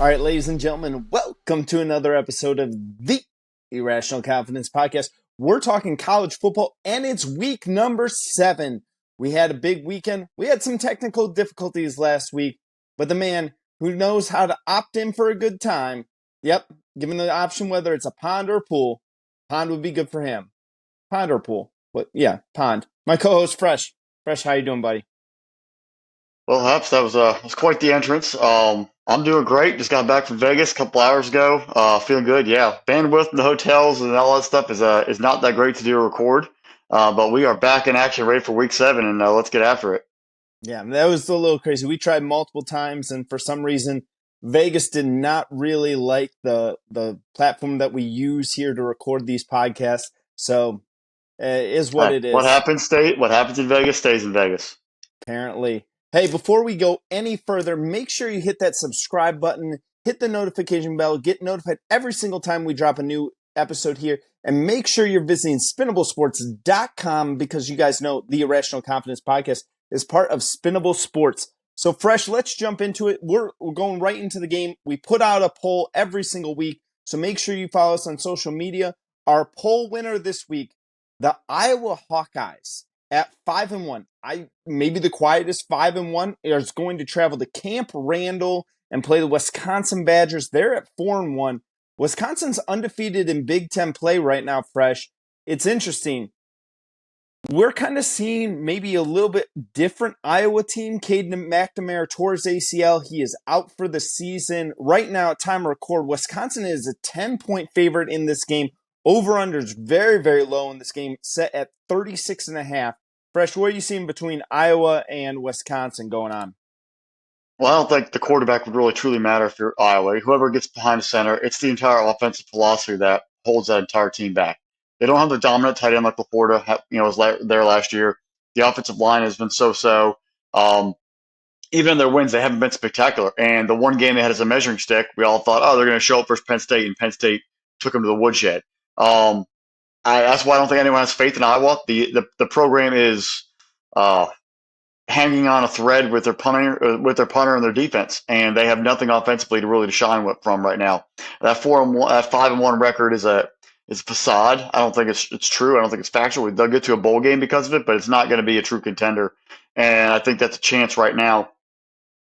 All right, ladies and gentlemen, welcome to another episode of the Irrational Confidence Podcast. We're talking college football, and it's week number 7. We had a big weekend. We had some technical difficulties last week, but the man who knows how to opt in for a good time, given the option whether it's a pond or a pool, pond would be good for him. Pond or pool? But yeah, pond. My co-host, Fresh. Fresh, how you doing, buddy? Well, Haps, that was quite the entrance. I'm doing great. Just got back from Vegas a couple hours ago. Feeling good. Yeah, bandwidth in the hotels and all that stuff is not that great to do a record. But we are back in action, ready for week 7, and let's get after it. Yeah, that was a little crazy. We tried multiple times, and for some reason, Vegas did not really like the platform that we use here to record these podcasts. So, is what it What is, happens what happens in Vegas stays in Vegas. apparently. Hey, before we go any further, make sure you hit that subscribe button, hit the notification bell, get notified every single time we drop a new episode here, and make sure you're visiting spinnablesports.com because you guys know the Irrational Confidence Podcast is part of Spinnable Sports. So, Fresh, let's jump into it. We're going right into the game. We put out a poll every single week, so make sure you follow us on social media. Our poll winner this week, the Iowa Hawkeyes at 5-1. Maybe the quietest 5-1 is going to travel to Camp Randall and play the Wisconsin Badgers. They're at 4-1. Wisconsin's undefeated in Big Ten play right now, Fresh. It's interesting. We're kind of seeing maybe a little bit different Iowa team. Caden McNamara tore his ACL. He is out for the season. Right now, at time of record, Wisconsin is a 10-point favorite in this game. Over-under is very, very low in this game, set at 36.5. Fresh, what are you seeing between Iowa and Wisconsin going on? Well, I don't think the quarterback would really truly matter if you're Iowa. Whoever gets behind the center, it's the entire offensive philosophy that holds that entire team back. They don't have the dominant tight end like LaPorta, was there last year. The offensive line has been so-so. Even in their wins, they haven't been spectacular. And the one game they had as a measuring stick, we all thought, oh, they're going to show up versus Penn State, and Penn State took them to the woodshed. That's why I don't think anyone has faith in Iowa. The program is uh, hanging on a thread with their punter and their defense, and they have nothing offensively to shine from right now. That 4-1, that 5-1 record is a facade. I don't think it's true. I don't think it's factual. They'll get to a bowl game because of it, but it's not going to be a true contender. And I think that's a chance right now.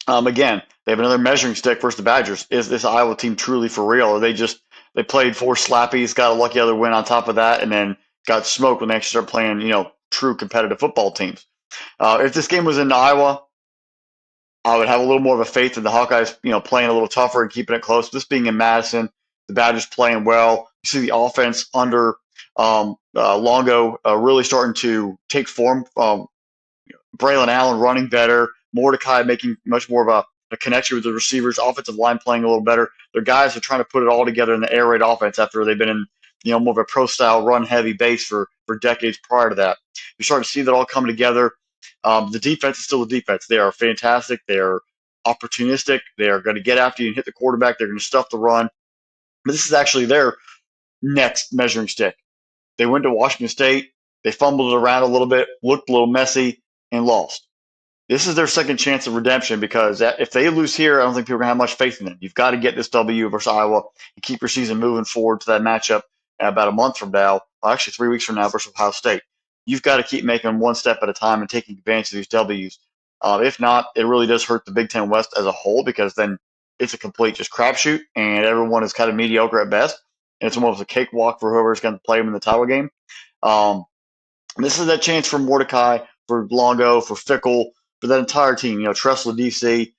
Again, they have another measuring stick versus the Badgers. Is this Iowa team truly for real? Or they played 4 slappies, got a lucky other win on top of that, and then got smoked when they actually start playing, true competitive football teams. If this game was in Iowa, I would have a little more of a faith in the Hawkeyes, playing a little tougher and keeping it close. This being in Madison, the Badgers playing well. You see the offense under Longo really starting to take form. Braylon Allen running better. Mordecai making much more of a connection with the receivers. Offensive line playing a little better. Their guys are trying to put it all together in the air raid offense after they've been in more of a pro style run heavy base for decades prior to that. You're starting to see that all come together. The defense is still the defense. They are fantastic. They are opportunistic. They are going to get after you and hit the quarterback. They're going to stuff the run. But this is actually their next measuring stick. They went to Washington State. They fumbled it around a little bit, looked a little messy, and lost. This is their second chance of redemption because if they lose here, I don't think people are going to have much faith in them. You've got to get this W versus Iowa and keep your season moving forward to that matchup about a month from now, actually 3 weeks from now versus Ohio State. You've got to keep making one step at a time and taking advantage of these W's. If not, it really does hurt the Big Ten West as a whole because then it's a complete just crapshoot and everyone is kind of mediocre at best. And it's almost a cakewalk for whoever's going to play them in the title game. This is that chance for Mordecai, for Longo, for Fickle, for that entire team, Tressel, DC,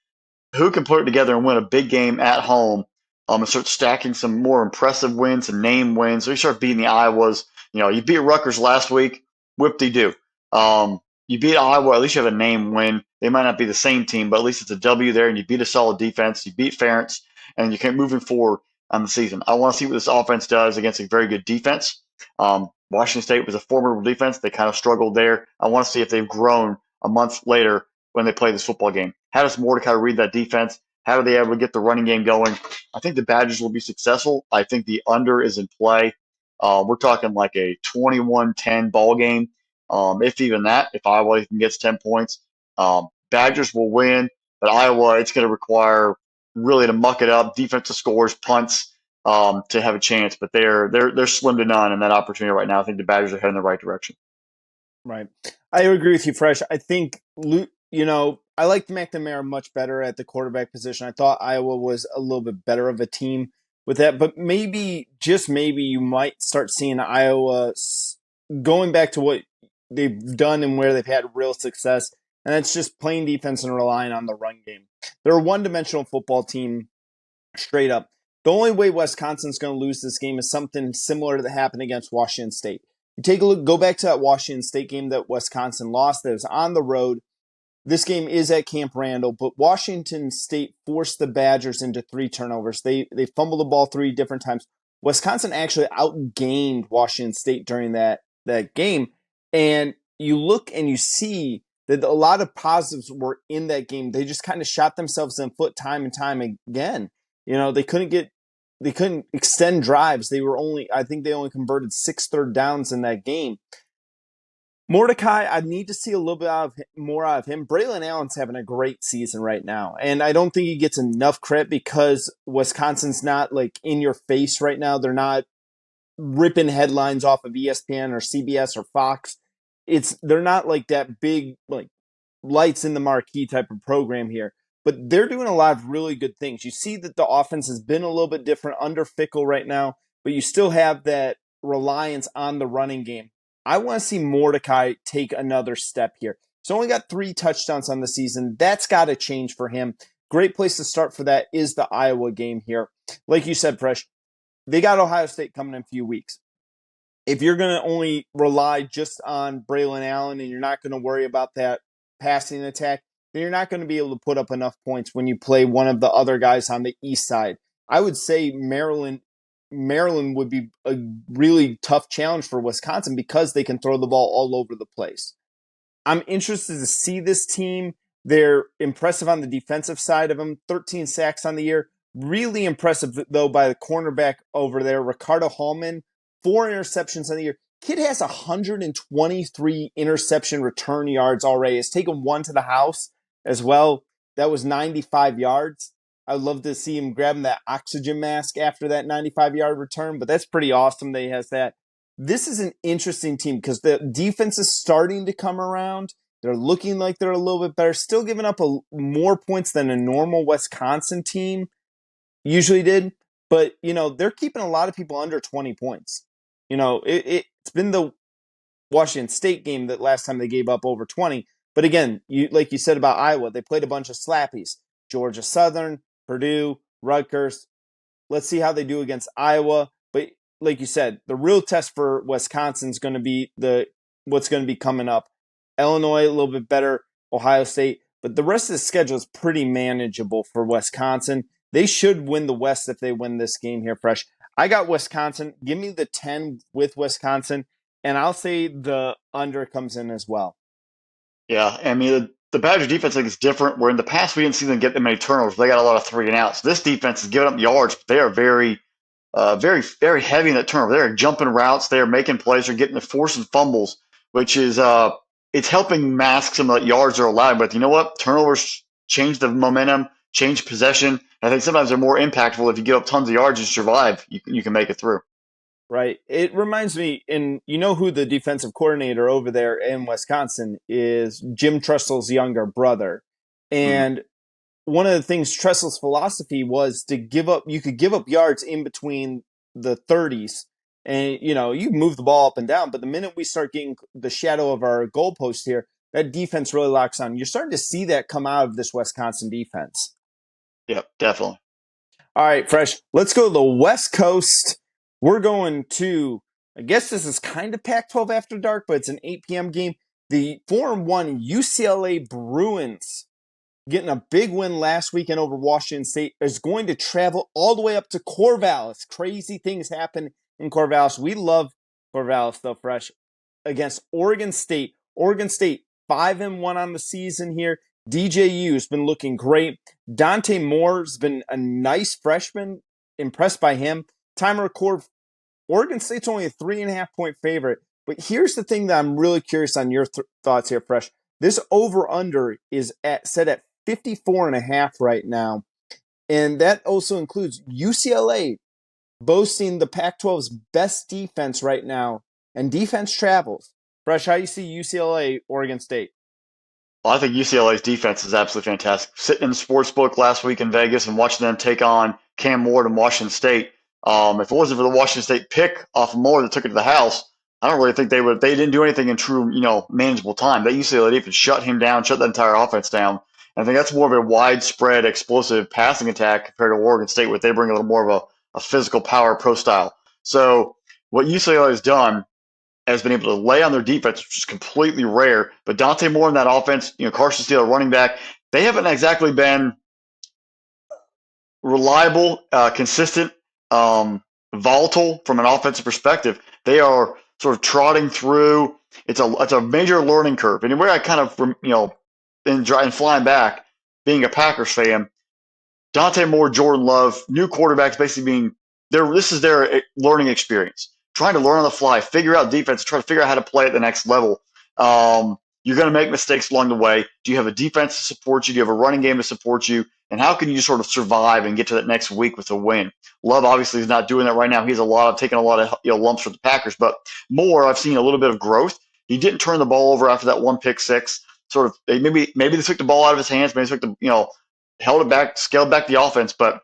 who can put it together and win a big game at home and start stacking some more impressive wins and name wins. So you start beating the Iowas. You beat Rutgers last week, whip-de-doo. You beat Iowa, at least you have a name win. They might not be the same team, but at least it's a W there, and you beat a solid defense. You beat Ferentz, and you keep moving forward on the season. I want to see what this offense does against a very good defense. Washington State was a formidable defense. They kind of struggled there. I want to see if they've grown a month later when they play this football game. How does Mordecai read that defense? How are they able to get the running game going? I think the Badgers will be successful. I think the under is in play. We're talking like a 21-10 ball game, if even that, if Iowa even gets 10 points. Badgers will win, but Iowa, it's going to require really to muck it up, defensive scores, punts, to have a chance. But they're slim to none in that opportunity right now. I think the Badgers are heading in the right direction. Right. I agree with you, Fresh. I think, I liked McNamara much better at the quarterback position. I thought Iowa was a little bit better of a team with that, but maybe, just maybe, you might start seeing Iowa going back to what they've done and where they've had real success, and that's just playing defense and relying on the run game. They're a one-dimensional football team, straight up. The only way Wisconsin's going to lose this game is something similar to that happened against Washington State. You take a look, go back to that Washington State game that Wisconsin lost. That was on the road. This game is at Camp Randall, but Washington State forced the Badgers into 3 turnovers. They fumbled the ball 3 different times. Wisconsin actually outgained Washington State during that game. And you look and you see that a lot of positives were in that game. They just kind of shot themselves in the foot time and time again. They couldn't extend drives. I think they only converted 6 third downs in that game. Mordecai, I need to see a little bit more out of him. Braylon Allen's having a great season right now, and I don't think he gets enough credit because Wisconsin's not like in your face right now. They're not ripping headlines off of ESPN or CBS or Fox. They're not like that big like lights in the marquee type of program here, but they're doing a lot of really good things. You see that the offense has been a little bit different under Fickle right now, but you still have that reliance on the running game. I want to see Mordecai take another step here. He's only got 3 touchdowns on the season. That's got to change for him. Great place to start for that is the Iowa game here. Like you said, Fresh, they got Ohio State coming in a few weeks. If you're going to only rely just on Braylon Allen and you're not going to worry about that passing attack, then you're not going to be able to put up enough points when you play one of the other guys on the east side. I would say Maryland would be a really tough challenge for Wisconsin because they can throw the ball all over the place. I'm interested to see this team. They're impressive on the defensive side of them. 13 sacks on the year. Really impressive, though, by the cornerback over there, Ricardo Hallman. 4 interceptions on the year. Kid has 123 interception return yards already. Has taken 1 to the house as well. That was 95 yards. I'd love to see him grabbing that oxygen mask after that 95-yard return, but that's pretty awesome that he has that. This is an interesting team because the defense is starting to come around. They're looking like they're a little bit better, still giving up more points than a normal Wisconsin team usually did. But, they're keeping a lot of people under 20 points. It's been the Washington State game that last time they gave up over 20. But again, like you said about Iowa, they played a bunch of slappies. Georgia Southern, Purdue, Rutgers. Let's see how they do against Iowa. But like you said, the real test for Wisconsin is going to be what's going to be coming up. Illinois, a little bit better. Ohio State. But the rest of the schedule is pretty manageable for Wisconsin. They should win the West if they win this game here, Fresh. I got Wisconsin. Give me the 10 with Wisconsin, and I'll say the under comes in as well. Yeah, I mean, the Badger defense, I think, is different. Where in the past we didn't see them get that many turnovers. They got a lot of 3 and outs. This defense is giving up yards, but they are very, very, very heavy in that turnover. They're jumping routes. They're making plays. They're getting the forcing fumbles, which is it's helping mask some of the yards they're allowed. But you know what? Turnovers change the momentum, change possession. I think sometimes they're more impactful if you give up tons of yards and survive. You can make it through. Right. It reminds me, and you know who the defensive coordinator over there in Wisconsin is? Jim Tressel's younger brother. Mm-hmm. And one of the things Tressel's philosophy was to you could give up yards in between the 30s. And, you move the ball up and down. But the minute we start getting the shadow of our goalpost here, that defense really locks on. You're starting to see that come out of this Wisconsin defense. Yep, definitely. All right, Fresh. Let's go to the West Coast. We're going to, I guess this is kind of Pac-12 after dark, but it's an 8 p.m. game. The 4-1 UCLA Bruins, getting a big win last weekend over Washington State, is going to travel all the way up to Corvallis. Crazy things happen in Corvallis. We love Corvallis, though, Fresh. Against Oregon State. Oregon State 5-1 on the season here. DJU's been looking great. Dante Moore's been a nice freshman. Impressed by him. Time of record, Oregon State's only a 3.5-point favorite. But here's the thing that I'm really curious on your thoughts here, Fresh. This over-under is set at 54.5 right now. And that also includes UCLA boasting the Pac-12's best defense right now, and defense travels. Fresh, how you see UCLA, Oregon State? Well, I think UCLA's defense is absolutely fantastic. Sitting in the sports book last week in Vegas and watching them take on Cam Ward and Washington State. If it wasn't for the Washington State pick off of Moore that took it to the house, I don't really think they would. They didn't do anything in true, manageable time. That UCLA defense shut him down, shut that entire offense down. And I think that's more of a widespread, explosive passing attack compared to Oregon State, where they bring a little more of a physical power pro style. So what UCLA has done has been able to lay on their defense, which is completely rare. But Dante Moore in that offense, Carson Steele, running back, they haven't exactly been reliable, consistent, volatile from an offensive perspective. They are sort of trotting through. It's a major learning curve. And where I kind of, in flying back, being a Packers fan, Dante Moore, Jordan Love, new quarterbacks basically being this is their learning experience. Trying to learn on the fly, figure out defense, try to figure out how to play at the next level. You're going to make mistakes along the way. Do you have a defense to support you? Do you have a running game to support you? And how can you sort of survive and get to that next week with a win? Love obviously is not doing that right now. He's taking a lot of lumps for the Packers, but Moore, I've seen a little bit of growth. He didn't turn the ball over after that one pick six. Sort of maybe they took the ball out of his hands. Maybe they took held it back, scaled back the offense, but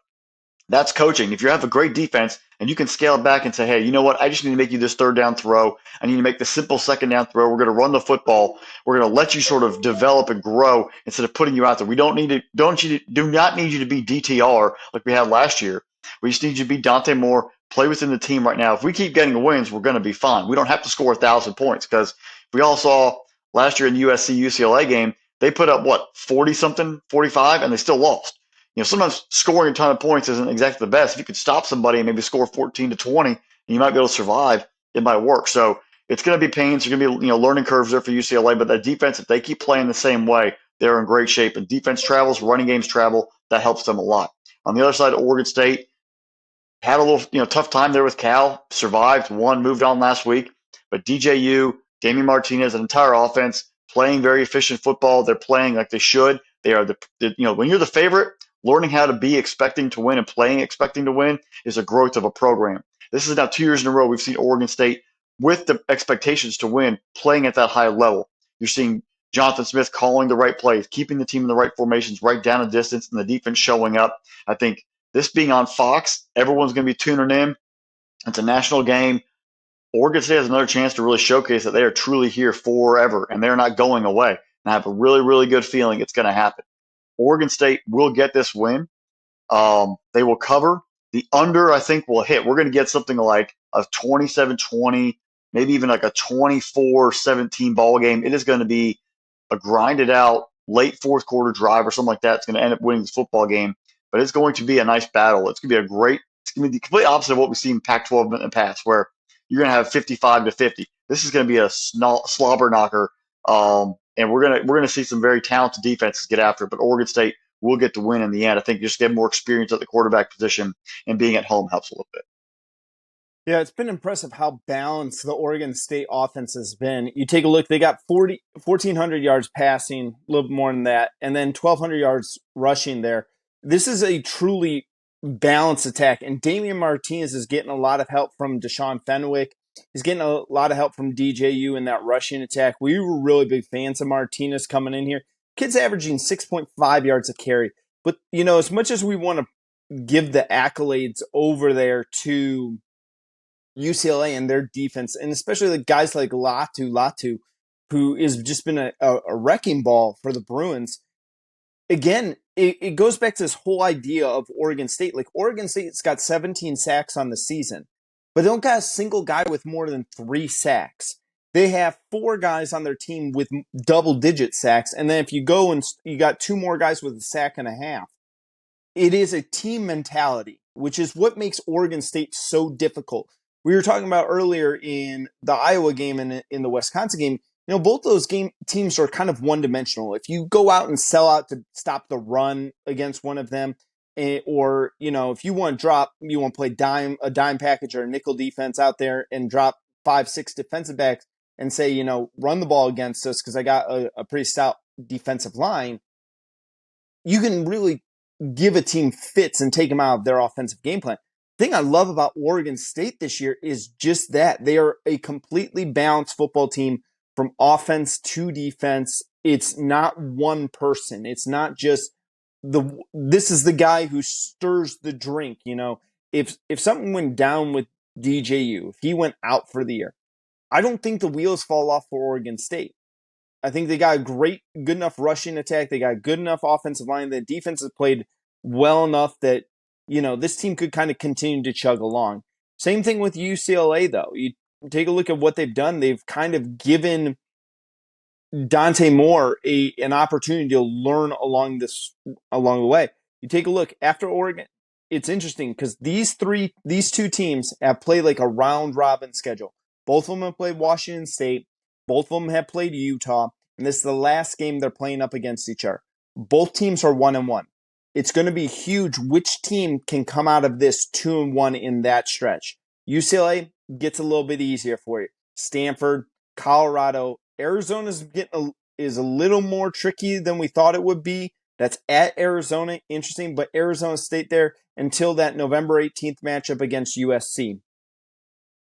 that's coaching. If you have a great defense and you can scale it back and say, hey, you know what? I just need to make you this third down throw. I need to make the simple second down throw. We're going to run the football. We're going to let you sort of develop and grow instead of putting you out there. We do not need you to be DTR like we had last year. We just need you to be Dante Moore, play within the team right now. If we keep getting wins, we're going to be fine. We don't have to score 1,000 points because we all saw last year in the USC UCLA game, they put up 40 something, 45, and they still lost. Sometimes scoring a ton of points isn't exactly the best. If you could stop somebody and maybe score 14 to 20, and you might be able to survive, it might work. So it's going to be pains. There's going to be learning curves there for UCLA, but that defense, if they keep playing the same way, they're in great shape. And defense travels, running games travel. That helps them a lot. On the other side, Oregon State had a little tough time there with Cal. Survived, won, moved on last week. But DJU, Damian Martinez, an entire offense playing very efficient football. They're playing like they should. They are when you're the favorite, learning how to be expecting to win and playing expecting to win is a growth of a program. This is now 2 years in a row we've seen Oregon State with the expectations to win playing at that high level. You're seeing Jonathan Smith calling the right plays, keeping the team in the right formations, right down a distance, and the defense showing up. I think this being on Fox, everyone's going to be tuning in. It's a national game. Oregon State has another chance to really showcase that they are truly here forever, and they're not going away. And I have a really, really good feeling it's going to happen. Oregon State will get this win. They will cover. The under, I think, will hit. We're going to get something like a 27-20, maybe even like a 24-17 ball game. It is going to be a grinded out late fourth quarter drive or something like that. It's going to end up winning this football game, but it's going to be a nice battle. It's going to be it's going to be the complete opposite of what we've seen in Pac-12 in the past, where you're going to have 55-50. This is going to be a slobber knocker. And we're gonna see some very talented defenses get after it, but Oregon State will get the win in the end. I think just get more experience at the quarterback position, and being at home helps a little bit. Yeah, it's been impressive how balanced the Oregon State offense has been. You take a look, they got 1,400 yards passing, a little bit more than that, and then 1,200 yards rushing there. This is a truly balanced attack, and Damian Martinez is getting a lot of help from Deshaun Fenwick. He's getting a lot of help from DJU in that rushing attack. We were really big fans of Martinez coming in here. Kid's averaging 6.5 yards a carry. But, as much as we want to give the accolades over there to UCLA and their defense, and especially the guys like Latu, who has just been a wrecking ball for the Bruins, again, it goes back to this whole idea of Oregon State. Like, Oregon State's got 17 sacks on the season, but they don't got a single guy with more than 3 sacks. They have 4 guys on their team with double-digit sacks, and then if you go and you got 2 more guys with a sack and a half. It is a team mentality, which is what makes Oregon State so difficult. We were talking about earlier in the Iowa game and in the Wisconsin game, both those teams are kind of one-dimensional. If you go out and sell out to stop the run against one of them, or, if you want to play a dime package or a nickel defense out there and drop 5-6 defensive backs and say, run the ball against us because I got a pretty stout defensive line, you can really give a team fits and take them out of their offensive game plan. The thing I love about Oregon State this year is just that. They are a completely balanced football team from offense to defense. It's not one person. It's not just this is the guy who stirs the drink. If something went down with DJU, if he went out for the year, I don't think the wheels fall off for Oregon State. I think they got a good enough rushing attack. They got a good enough offensive line. The defense has played well enough that, this team could kind of continue to chug along. Same thing with UCLA, though. You take a look at what they've done. They've kind of given Dante Moore an opportunity to learn along the way. You take a look after Oregon. It's interesting because these two teams have played like a round robin schedule. Both of them have played Washington State. Both of them have played Utah, and this is the last game they're playing up against each other. Both teams are 1-1. It's going to be huge which team can come out of this 2-1 in that stretch. UCLA gets a little bit easier for you. Stanford, Colorado, Arizona is a little more tricky than we thought it would be. That's at Arizona, interesting, but Arizona State there until that November 18th matchup against USC.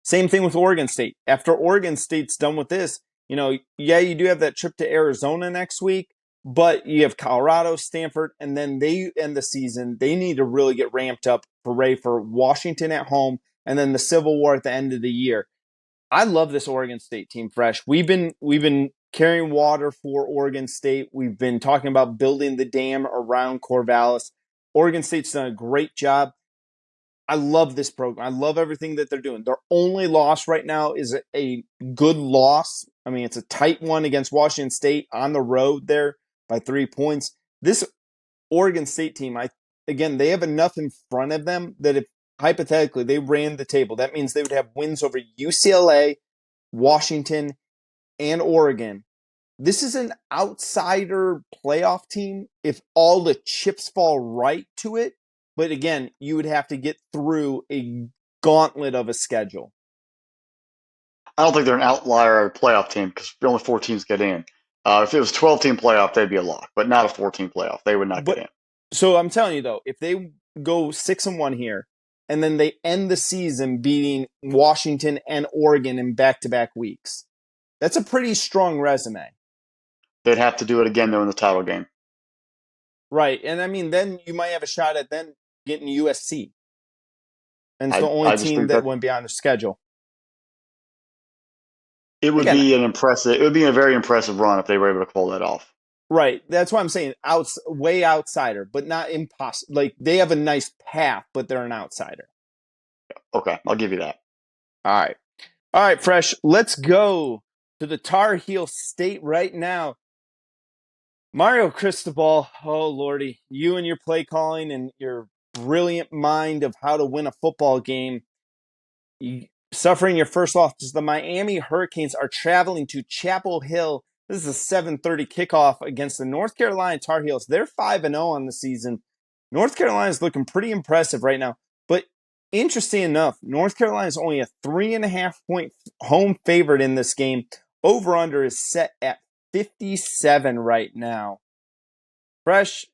Same thing with Oregon State. After Oregon State's done with this, you do have that trip to Arizona next week, but you have Colorado, Stanford, and then they end the season. They need to really get ramped up for Washington at home, and then the Civil War at the end of the year. I love this Oregon State team, Fresh. We've been carrying water for Oregon State. We've been talking about building the dam around Corvallis. Oregon State's done a great job. I love this program. I love everything that they're doing. Their only loss right now is a good loss. I mean, it's a tight one against Washington State on the road there by 3 points. This Oregon State team, they have enough in front of them that if hypothetically they ran the table, that means they would have wins over UCLA, Washington, and Oregon. This is an outsider playoff team if all the chips fall right to it. But again, you would have to get through a gauntlet of a schedule. I don't think they're an outlier playoff team because only 4 teams get in. If it was a 12-team playoff, they'd be a lock, but not a 14 playoff. They would not get in. So I'm telling you, though, if they go 6-1 here, and then they end the season beating Washington and Oregon in back-to-back weeks, that's a pretty strong resume. They'd have to do it again, though, in the title game. Right, and I mean, then you might have a shot at then getting USC. And it's the only team that wouldn't be on the schedule. It would be a very impressive run if they were able to pull that off. Right. That's why I'm saying way outsider, but not impossible. Like, they have a nice path, but they're an outsider. Okay, I'll give you that. All right, Fresh. Let's go to the Tar Heel State right now. Mario Cristobal, oh lordy, you and your play calling and your brilliant mind of how to win a football game, suffering your first loss. The Miami Hurricanes are traveling to Chapel Hill. This is a 7:30 kickoff against the North Carolina Tar Heels. They're 5-0 on the season. North Carolina is looking pretty impressive right now. But interesting enough, North Carolina is only a 3.5-point home favorite in this game. Over-under is set at 57 right now. Fresh,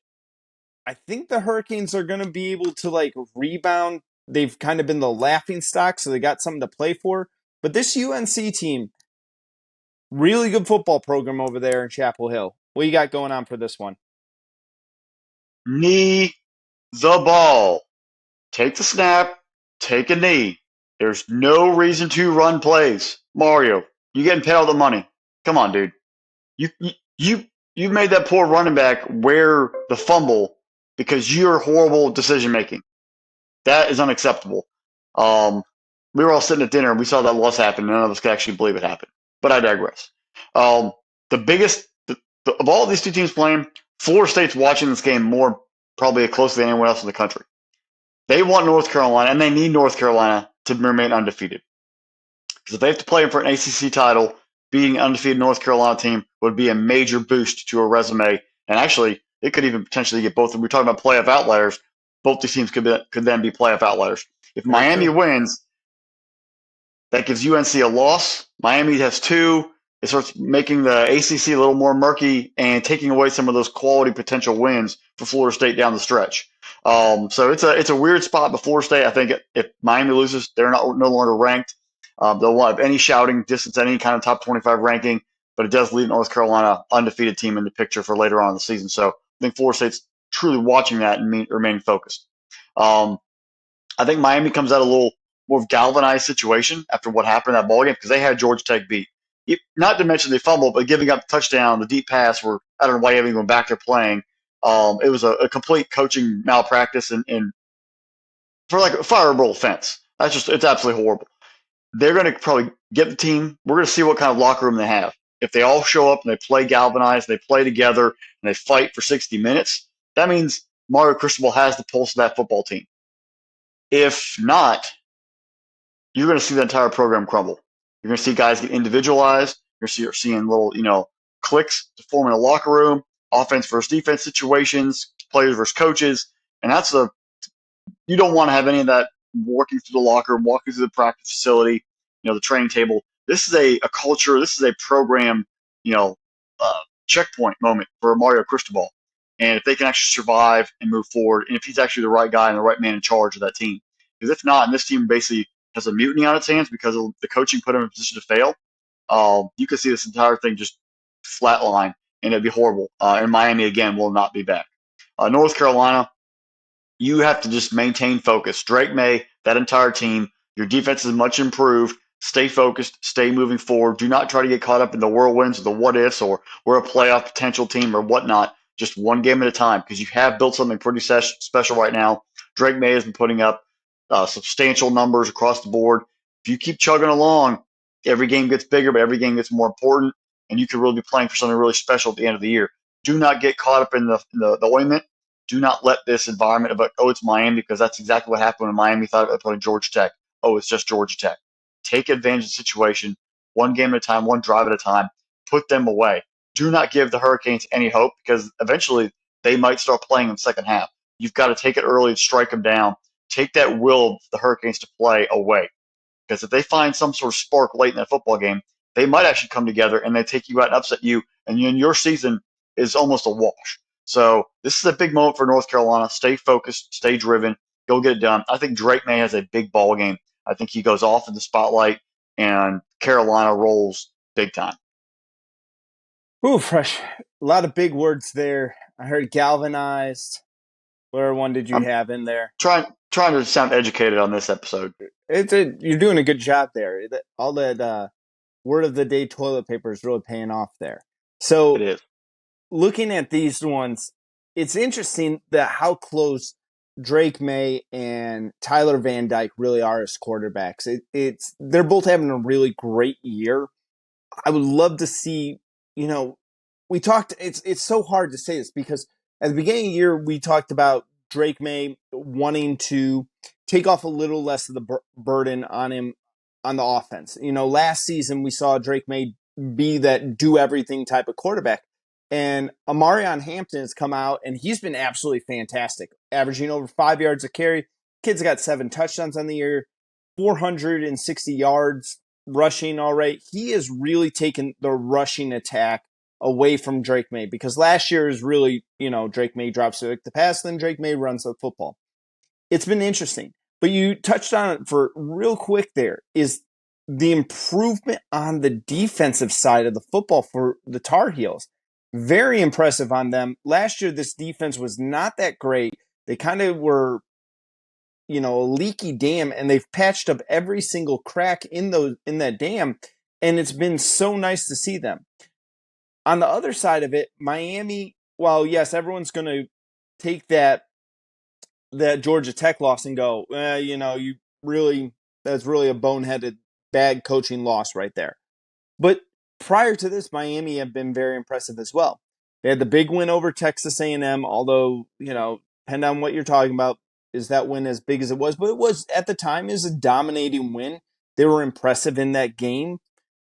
I think the Hurricanes are going to be able to rebound. They've kind of been the laughing stock, so they got something to play for. But this UNC team, really good football program over there in Chapel Hill. What you got going on for this one? Knee the ball. Take the snap. Take a knee. There's no reason to run plays. Mario, you getting paid all the money. Come on, dude. You made that poor running back wear the fumble because you're horrible decision making. That is unacceptable. We were all sitting at dinner and we saw that loss happen. None of us could actually believe it happened. But I digress. The biggest of all of these two teams playing, Florida State's watching this game more probably closely than anyone else in the country. They want North Carolina and they need North Carolina to remain undefeated. Because if they have to play for an ACC title, beating an undefeated North Carolina team would be a major boost to a resume. And actually, it could even potentially get both. We're talking about playoff outliers. Both these teams could then be playoff outliers. If Miami wins, that gives UNC a loss. Miami has 2. It starts making the ACC a little more murky and taking away some of those quality potential wins for Florida State down the stretch. So it's a weird spot. But Florida State, I think if Miami loses, they're no longer ranked. They'll want any shouting distance, any kind of top 25 ranking, but it does leave North Carolina undefeated team in the picture for later on in the season. So I think Florida State's truly watching that and remaining focused. Um, I think Miami comes out a little more of a galvanized situation after what happened in that ball game because they had Georgia Tech beat. Not to mention they fumbled, but giving up the touchdown, the deep pass, where I don't know why you haven't even back there playing. It was a complete coaching malpractice and for like a fireable offense. It's absolutely horrible. They're going to probably get the team. We're going to see what kind of locker room they have. If they all show up and they play galvanized, they play together, and they fight for 60 minutes, that means Mario Cristobal has the pulse of that football team. If not, you're going to see the entire program crumble. You're going to see guys get individualized. You're seeing little, clicks to form in a locker room, offense versus defense situations, players versus coaches, and you don't want to have any of that working through the locker room, walking through the practice facility, the training table. This is a culture. This is a program, checkpoint moment for Mario Cristobal. And if they can actually survive and move forward, and if he's actually the right guy and the right man in charge of that team, because if not, and this team basically has a mutiny on its hands because of the coaching put him in a position to fail, you could see this entire thing just flatline, and it'd be horrible. And Miami, again, will not be back. North Carolina, you have to just maintain focus. Drake May, that entire team, your defense is much improved. Stay focused, stay moving forward. Do not try to get caught up in the whirlwinds or the what ifs or we're a playoff potential team or whatnot. Just one game at a time because you have built something pretty special right now. Drake May has been putting up substantial numbers across the board. If you keep chugging along, every game gets bigger, but every game gets more important, and you could really be playing for something really special at the end of the year. Do not get caught up in the ointment. Do not let this environment of, it's Miami, because that's exactly what happened when Miami thought about playing Georgia Tech. Oh, it's just Georgia Tech. Take advantage of the situation, one game at a time, one drive at a time. Put them away. Do not give the Hurricanes any hope because eventually they might start playing in the second half. You've got to take it early and strike them down. Take that will of the Hurricanes to play away. Because if they find some sort of spark late in that football game, they might actually come together and they take you out and upset you, and your season is almost a wash. So this is a big moment for North Carolina. Stay focused, stay driven, go get it done. I think Drake May has a big ball game. I think he goes off in the spotlight, and Carolina rolls big time. Ooh, fresh. A lot of big words there. I heard galvanized. Where one did you have in there? Trying to sound educated on this episode. You're doing a good job there. All that word of the day toilet paper is really paying off there. So it is. Looking at these ones, it's interesting that how close Drake May and Tyler Van Dyke really are as quarterbacks. They're both having a really great year. I would love to see, we talked, it's so hard to say this because at the beginning of the year, we talked about Drake May wanting to take off a little less of the burden on him on the offense. Last season we saw Drake May be that do everything type of quarterback. And Amarion Hampton has come out, and he's been absolutely fantastic, averaging over 5 yards a carry. Kid's got 7 touchdowns on the year, 460 yards rushing all right. He has really taken the rushing attack away from Drake May because last year is really, Drake May drops the pass, then Drake May runs the football. It's been interesting. But you touched on it for real quick there is the improvement on the defensive side of the football for the Tar Heels. Very impressive on them. Last year, this defense was not that great. They kind of were, a leaky dam, and they've patched up every single crack in that dam, and it's been so nice to see them. On the other side of it, Miami, while yes, everyone's going to take that Georgia Tech loss and go, that's really a boneheaded bad coaching loss right there. But prior to this, Miami have been very impressive as well. They had the big win over Texas A&M, although, depending on what you're talking about, is that win as big as it was? But it was, at the time, is a dominating win. They were impressive in that game.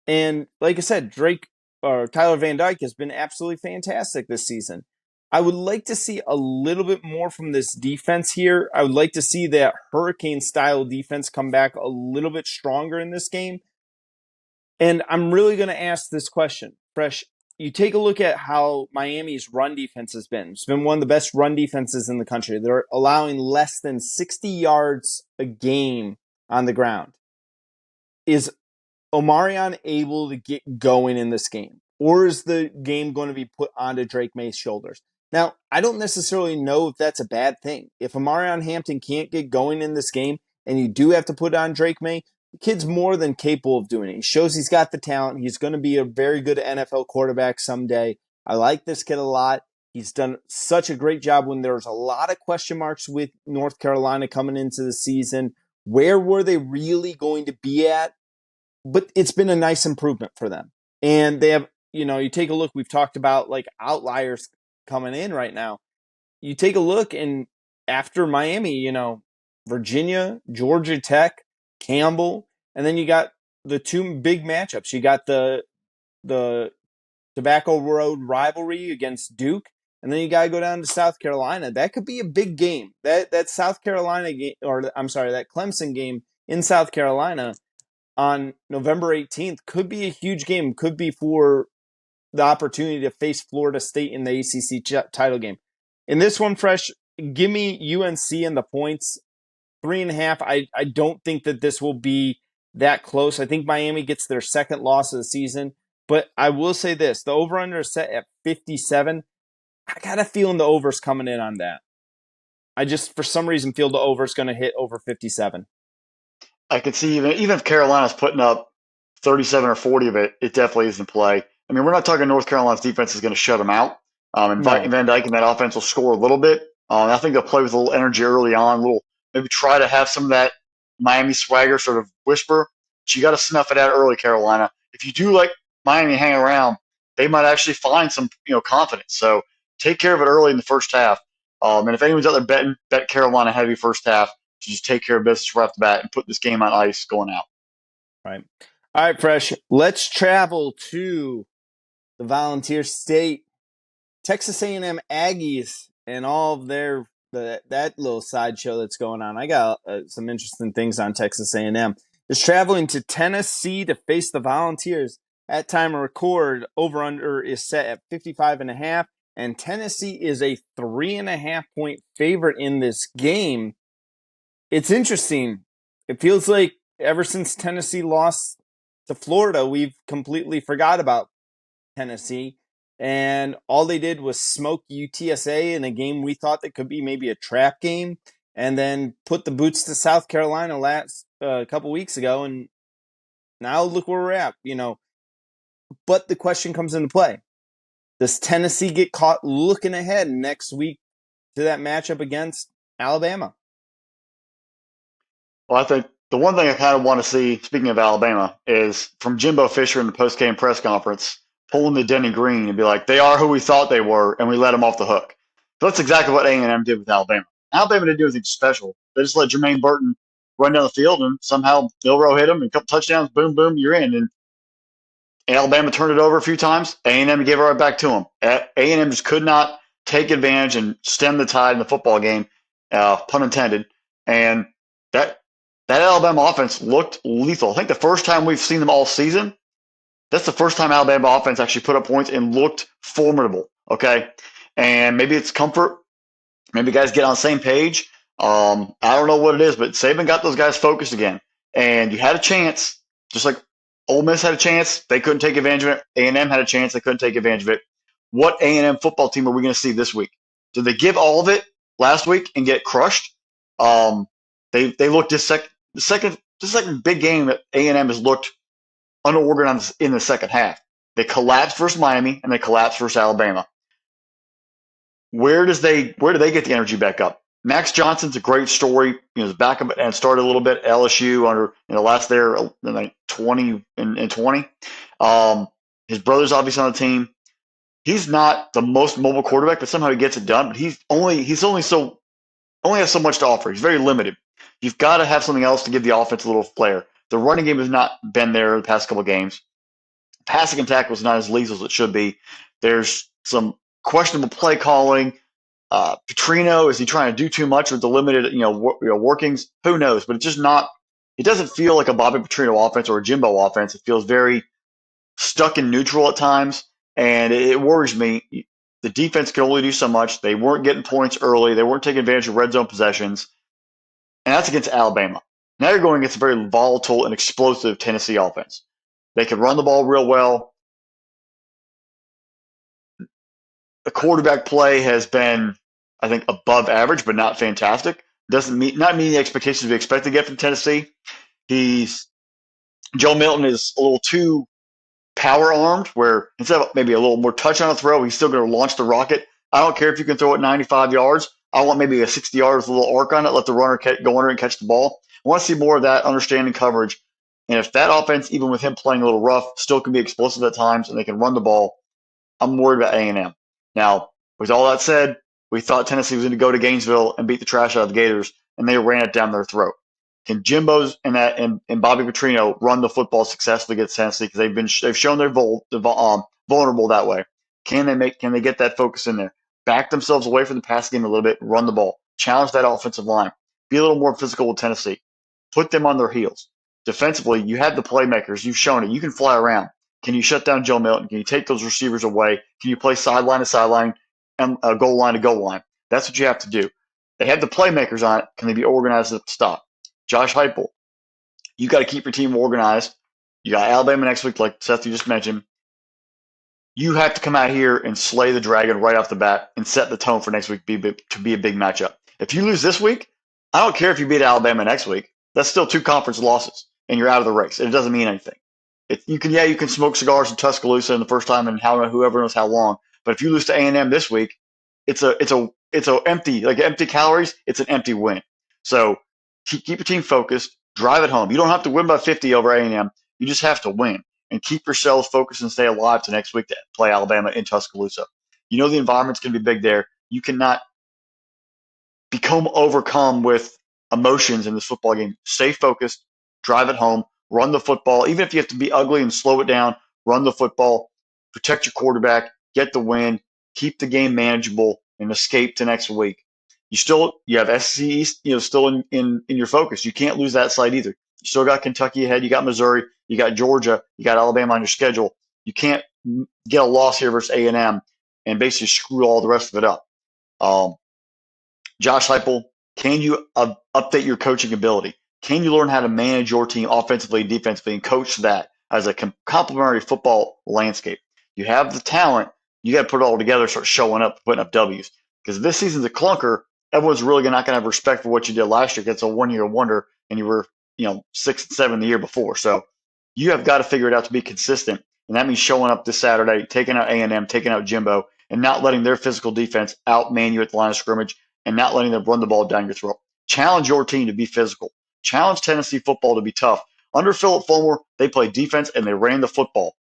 And like I said, Tyler Van Dyke has been absolutely fantastic this season. I would like to see a little bit more from this defense here. I would like to see that Hurricane-style defense come back a little bit stronger in this game. And I'm really going to ask this question, Fresh. you take a look at how Miami's run defense has been. It's been one of the best run defenses in the country. They're allowing less than 60 yards a game on the ground. Is Omarion able to get going in this game? Or is the game going to be put onto Drake May's shoulders? Now, I don't necessarily know if that's a bad thing. If Omarion Hampton can't get going in this game and you do have to put on Drake May, the kid's more than capable of doing it. He shows he's got the talent. He's going to be a very good NFL quarterback someday. I like this kid a lot. He's done such a great job when there was a lot of question marks with North Carolina coming into the season. Where were they really going to be at? But it's been a nice improvement for them. And they have, you take a look, we've talked about like outliers coming in right now. You take a look, and after Miami, Virginia, Georgia Tech, Campbell, and then you got the two big matchups. You got the Tobacco Road rivalry against Duke, and then you got to go down to South Carolina. That could be a big game. That South Carolina game, that Clemson game in South Carolina on November 18th could be a huge game, could be for the opportunity to face Florida State in the ACC title game. In this one, Fresh, give me UNC and the points, 3.5. I don't think that this will be that close. I think Miami gets their second loss of the season, but I will say this, the over-under is set at 57. I got a feeling the over's coming in on that. I just, for some reason, feel the over's going to hit over 57. I could see even if Carolina's putting up 37 or 40 of it, it definitely is in play. I mean, we're not talking North Carolina's defense is going to shut them out. And No. Van Dyke and that offense will score a little bit. I think they'll play with a little energy early on, maybe try to have some of that Miami swagger sort of whisper. But you got to snuff it out early, Carolina. If you do like Miami hang around, they might actually find some confidence. So take care of it early in the first half. And if anyone's out there bet Carolina heavy first half, to just take care of business right off the bat and put this game on ice going out. Right. All right, Fresh. Let's travel to the Volunteer State, Texas A&M Aggies, and all of that little sideshow that's going on. I got some interesting things on Texas A&M. Is traveling to Tennessee to face the Volunteers. At time of record, over-under is set at 55.5, and Tennessee is a 3.5-point favorite in this game. It's interesting. It feels like ever since Tennessee lost to Florida, we've completely forgot about Tennessee. And all they did was smoke UTSA in a game we thought that could be maybe a trap game, and then put the boots to South Carolina last a couple weeks ago. And now look where we're at, But the question comes into play. Does Tennessee get caught looking ahead next week to that matchup against Alabama? Well, I think the one thing I kind of want to see, speaking of Alabama, is from Jimbo Fisher in the post-game press conference, pulling the Denny Green and be like, they are who we thought they were, and we let them off the hook. So that's exactly what A&M did with Alabama. Alabama didn't do anything special. They just let Jermaine Burton run down the field, and somehow Milroe hit him, and a couple touchdowns, boom, boom, you're in. And Alabama turned it over a few times. A&M gave it right back to them. A&M just could not take advantage and stem the tide in the football game, pun intended. And that Alabama offense looked lethal. I think the first time we've seen them all season, that's the first time Alabama offense actually put up points and looked formidable, okay? And maybe it's comfort. Maybe guys get on the same page. I don't know what it is, but Saban got those guys focused again. And you had a chance, just like Ole Miss had a chance. They couldn't take advantage of it. A&M had a chance. They couldn't take advantage of it. What A&M football team are we going to see this week? Did they give all of it last week and get crushed? They looked the second big game that A&M has looked unorganized in the second half. They collapsed versus Miami and they collapsed versus Alabama. Where do they get the energy back up? Max Johnson's a great story. He's back up and started a little bit LSU under last there like 20 and 20. His brother's obviously on the team. He's not the most mobile quarterback, but somehow he gets it done. But he's only has so much to offer. He's very limited. You've got to have something else to give the offense a little flair. The running game has not been there the past couple of games. Passing attack was not as lethal as it should be. There's some questionable play calling. Petrino, is he trying to do too much with the limited workings? Who knows? But it's just not. It doesn't feel like a Bobby Petrino offense or a Jimbo offense. It feels very stuck in neutral at times. And it worries me. The defense can only do so much. They weren't getting points early. They weren't taking advantage of red zone possessions. And that's against Alabama. Now you're going against a very volatile and explosive Tennessee offense. They can run the ball real well. The quarterback play has been, I think, above average, but not fantastic. Doesn't meet not meeting the expectations we expect to get from Tennessee. He's Joe Milton is a little too power armed, where instead of maybe a little more touch on a throw, he's still going to launch the rocket. I don't care if you can throw it 95 yards. I want maybe a 60 yards, a little arc on it, let the runner go under and catch the ball. I want to see more of that understanding coverage. And if that offense, even with him playing a little rough, still can be explosive at times and they can run the ball, I'm worried about A&M. Now, with all that said, we thought Tennessee was going to go to Gainesville and beat the trash out of the Gators, and they ran it down their throat. Can Jimbo's and Bobby Petrino run the football successfully against Tennessee? Because they've shown they're vulnerable that way. Can they get that focus in there? Back themselves away from the pass game a little bit, run the ball, challenge that offensive line, be a little more physical with Tennessee, put them on their heels. Defensively, you have the playmakers. You've shown it. You can fly around. Can you shut down Joe Milton? Can you take those receivers away? Can you play sideline to sideline and goal line to goal line? That's what you have to do. They have the playmakers on it. Can they be organized at the stop? Josh Heupel, you got to keep your team organized. You got Alabama next week, like Seth, you just mentioned. You have to come out here and slay the dragon right off the bat and set the tone for next week to be a big matchup. If you lose this week, I don't care if you beat Alabama next week. That's still 2 conference losses, and you're out of the race. It doesn't mean anything. You can smoke cigars in Tuscaloosa in the first time in whoever knows how long. But if you lose to A&M this week, it's a empty calories. It's an empty win. So keep your team focused. Drive it home. You don't have to win by 50 over A&M. You just have to win and keep yourselves focused and stay alive to next week to play Alabama in Tuscaloosa. You know the environment's going to be big there. You cannot become overcome with emotions in this football game. Stay focused. Drive it home. Run the football. Even if you have to be ugly and slow it down, run the football. Protect your quarterback. Get the win. Keep the game manageable and escape to next week. You have SEC East, still in your focus. You can't lose that side either. You still got Kentucky ahead. You got Missouri. You got Georgia. You got Alabama on your schedule. You can't get a loss here versus A&M and basically screw all the rest of it up. Josh Heupel, can you update your coaching ability? Can you learn how to manage your team offensively and defensively and coach that as a complementary football landscape? You have the talent. You got to put it all together, start showing up, putting up W's. Because this season's a clunker. Everyone's really not going to have respect for what you did last year. It's a one-year wonder, and you were 6 and 7 the year before. So you have got to figure it out to be consistent, and that means showing up this Saturday, taking out A&M, taking out Jimbo, and not letting their physical defense outman you at the line of scrimmage and not letting them run the ball down your throat. Challenge your team to be physical. Challenge Tennessee football to be tough. Under Philip Fulmer, they played defense and they ran the football.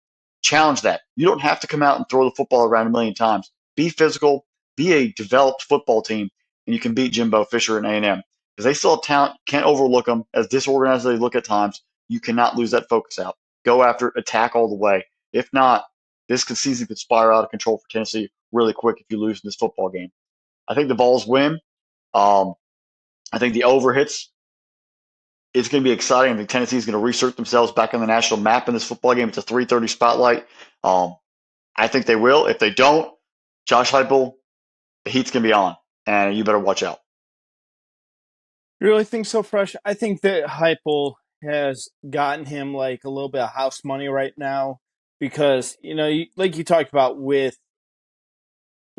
Challenge that. You don't have to come out and throw the football around a million times. Be physical. Be a developed football team, and you can beat Jimbo Fisher and A&M. Because they still have talent. Can't overlook them. As disorganized as they look at times, you cannot lose that focus out. Go after it. Attack all the way. If not, this season could spiral out of control for Tennessee really quick if you lose this football game. I think the Vols win. I think the over hits. It's going to be exciting. I think Tennessee is going to reassert themselves back on the national map in this football game. It's a 3:30 spotlight. I think they will. If they don't, Josh Heupel, the heat's going to be on, and you better watch out. You really think so, Fresh? I think that Heupel has gotten him like a little bit of house money right now because, like you talked about with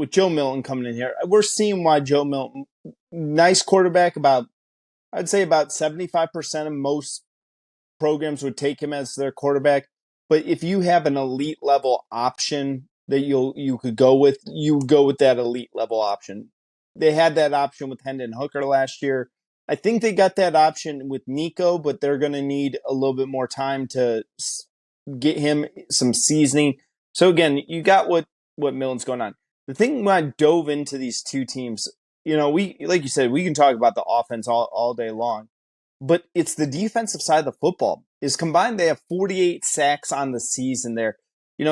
Joe Milton coming in here, we're seeing why Joe Milton, nice quarterback, I'd say about 75% of most programs would take him as their quarterback. But if you have an elite level option that you could go with, you go with that elite level option. They had that option with Hendon Hooker last year. I think they got that option with Nico, but they're going to need a little bit more time to get him some seasoning. So again, you got what Milton's going on. The thing when I dove into these two teams, we, like you said, we can talk about the offense all day long, but it's the defensive side of the football. Is combined, they have 48 sacks on the season there.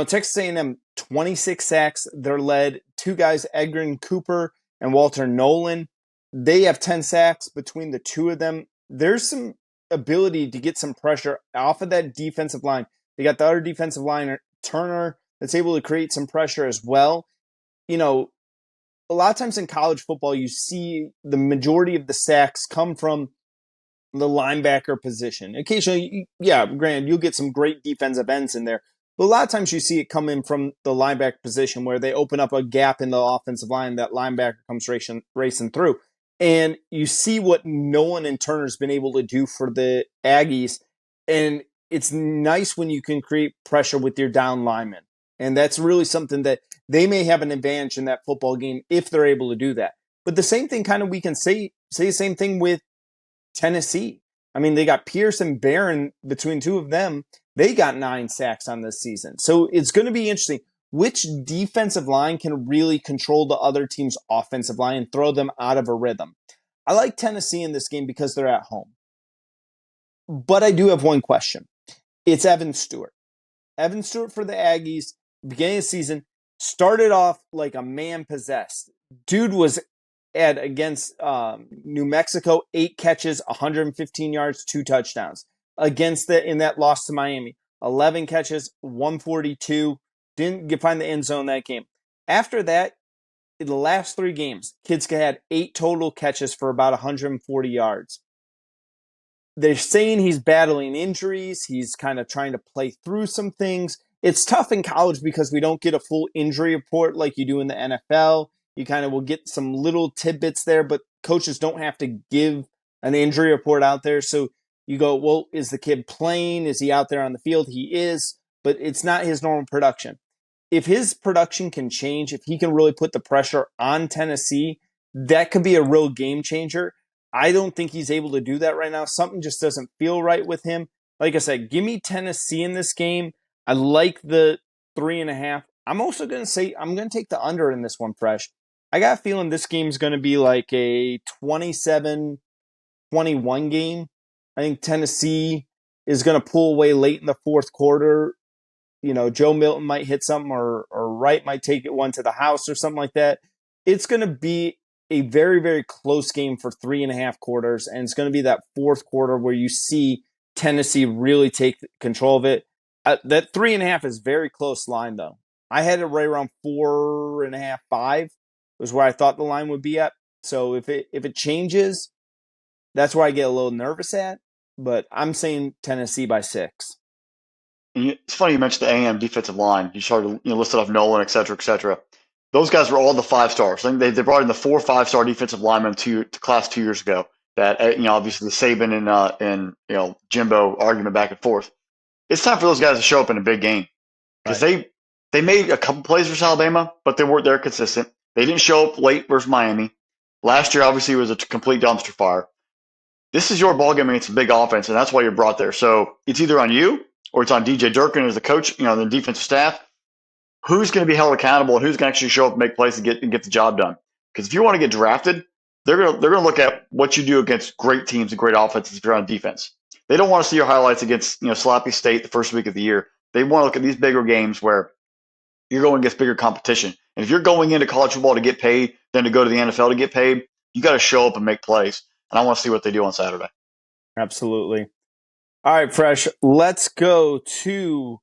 Texas A&M, 26 sacks. They're led 2 guys, Edgerrin Cooper and Walter Nolan. They have 10 sacks between the 2 of them. There's some ability to get some pressure off of that defensive line. They got the other defensive liner, Turner. that's able to create some pressure as well. You know, a lot of times in college football, you see the majority of the sacks come from the linebacker position. Occasionally, yeah, granted, you'll get some great defensive ends in there, but a lot of times you see it come in from the linebacker position where they open up a gap in the offensive line, that linebacker comes racing through. And you see what Nolan and Turner's been able to do for the Aggies. And it's nice when you can create pressure with your down linemen. And that's really something that they may have an advantage in that football game if they're able to do that. But the same thing kind of we can say the same thing with Tennessee. I mean, they got Pierce and Barron between two of them. They got 9 sacks on this season. So it's going to be interesting. Which defensive line can really control the other team's offensive line and throw them out of a rhythm? I like Tennessee in this game because they're at home. But I do have one question. It's Evan Stewart. Evan Stewart for the Aggies, beginning of the season, started off like a man possessed. Dude was against New Mexico, 8 catches, 115 yards, 2 touchdowns. In that loss to Miami, 11 catches, 142. Didn't find the end zone that game. After that, in the last 3 games, kids had 8 total catches for about 140 yards. They're saying he's battling injuries. He's kind of trying to play through some things. It's tough in college because we don't get a full injury report like you do in the NFL. You kind of will get some little tidbits there, but coaches don't have to give an injury report out there. So you go, well, is the kid playing? Is he out there on the field? He is, but it's not his normal production. If his production can change, if he can really put the pressure on Tennessee, that could be a real game changer. I don't think he's able to do that right now. Something just doesn't feel right with him. Like I said, give me Tennessee in this game. I like the 3.5. I'm also going to say I'm going to take the under in this one, Fresh. I got a feeling this game is going to be like a 27-21 game. I think Tennessee is going to pull away late in the fourth quarter. You know, Joe Milton might hit something or Wright might take it one to the house or something like that. It's going to be a very, very close game for 3.5 quarters, and it's going to be that fourth quarter where you see Tennessee really take control of it. That 3.5 is very close line, though. I had it right around 4.5, 5 was where I thought the line would be at. So if it changes, that's where I get a little nervous at. But I'm saying Tennessee by 6. It's funny you mentioned the A&M defensive line. You started listed off Nolan, et cetera, et cetera. Those guys were all the 5-stars. I think they brought in the 4 5-star defensive linemen to class 2 years ago. That obviously the Saban and Jimbo argument back and forth. It's time for those guys to show up in a big game because they made a couple plays versus Alabama, but they weren't there consistent. They didn't show up late versus Miami. Last year, obviously, was a complete dumpster fire. This is your ballgame against a big offense, and that's why you're brought there. So it's either on you or it's on DJ Durkin as the coach, the defensive staff. Who's going to be held accountable and who's going to actually show up and make plays and get the job done? Because if you want to get drafted, they're going to look at what you do against great teams and great offenses if you're on defense. They don't want to see your highlights against Sloppy State the first week of the year. They want to look at these bigger games where you're going against bigger competition. And if you're going into college football to get paid, then to go to the NFL to get paid, you got to show up and make plays. And I want to see what they do on Saturday. Absolutely. All right, Fresh, let's go to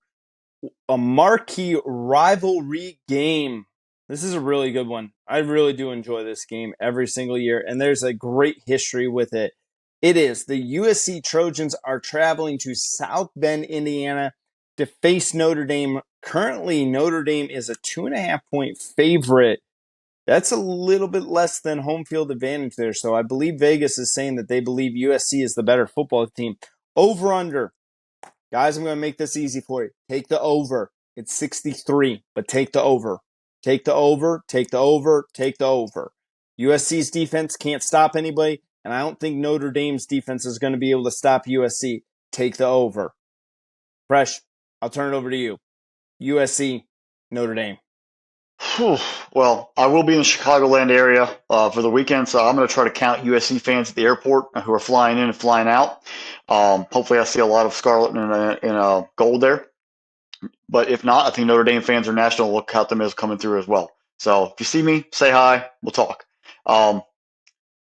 a marquee rivalry game. This is a really good one. I really do enjoy this game every single year, and there's a great history with it. It is the USC Trojans are traveling to South Bend, Indiana to face Notre Dame. Currently, Notre Dame is a 2.5-point favorite. That's a little bit less than home field advantage there. So I believe Vegas is saying that they believe USC is the better football team. Over under. Guys, I'm going to make this easy for you. Take the over. It's 63, but take the over. Take the over, take the over, take the over. USC's defense can't stop anybody, and I don't think Notre Dame's defense is going to be able to stop USC. Take the over. Fresh, I'll turn it over to you. USC, Notre Dame. Whew. Well, I will be in the Chicagoland area for the weekend, so I'm going to try to count USC fans at the airport who are flying in and flying out. Hopefully, I see a lot of scarlet and gold there. But if not, I think Notre Dame fans or national will count them as coming through as well. So if you see me, say hi. We'll talk.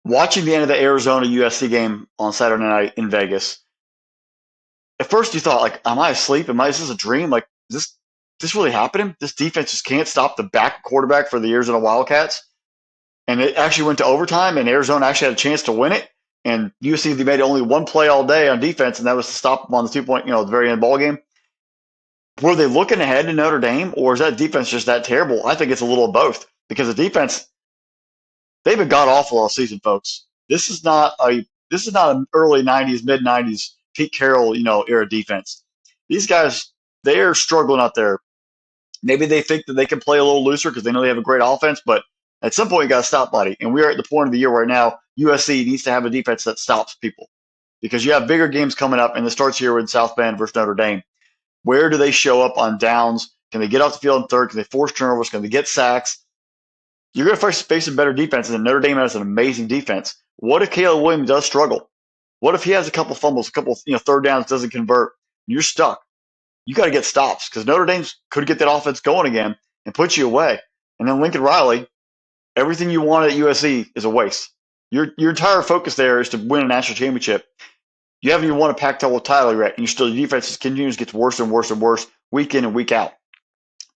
Watching the end of the Arizona USC game on Saturday night in Vegas, at first you thought, like, am I asleep? Is this a dream? Like, is this really happening? This defense just can't stop the back quarterback for the Arizona Wildcats. And it actually went to overtime, and Arizona actually had a chance to win it. And USC, they made only one play all day on defense, and that was to stop them on the 2-point, the very end of the ball game. Were they looking ahead to Notre Dame, or is that defense just that terrible? I think it's a little of both, because the defense, they've been god awful all season, folks. This is not an early '90s, mid '90s Pete Carroll, era defense. These guys, they are struggling out there. Maybe they think that they can play a little looser because they know they have a great offense, but at some point you got to stop, buddy. And we are at the point of the year right now. USC needs to have a defense that stops people because you have bigger games coming up, and it starts here with South Bend versus Notre Dame. Where do they show up on downs? Can they get off the field in third? Can they force turnovers? Can they get sacks? You're going to face some better defenses, and Notre Dame has an amazing defense. What if Caleb Williams does struggle? What if he has a couple fumbles, a couple third downs, doesn't convert? You're stuck. You got to get stops because Notre Dame could get that offense going again and put you away. And then Lincoln Riley, everything you wanted at USC is a waste. Your entire focus there is to win a national championship. You haven't even won a Pac-12 title yet, and your defense continues to get worse and worse and worse week in and week out.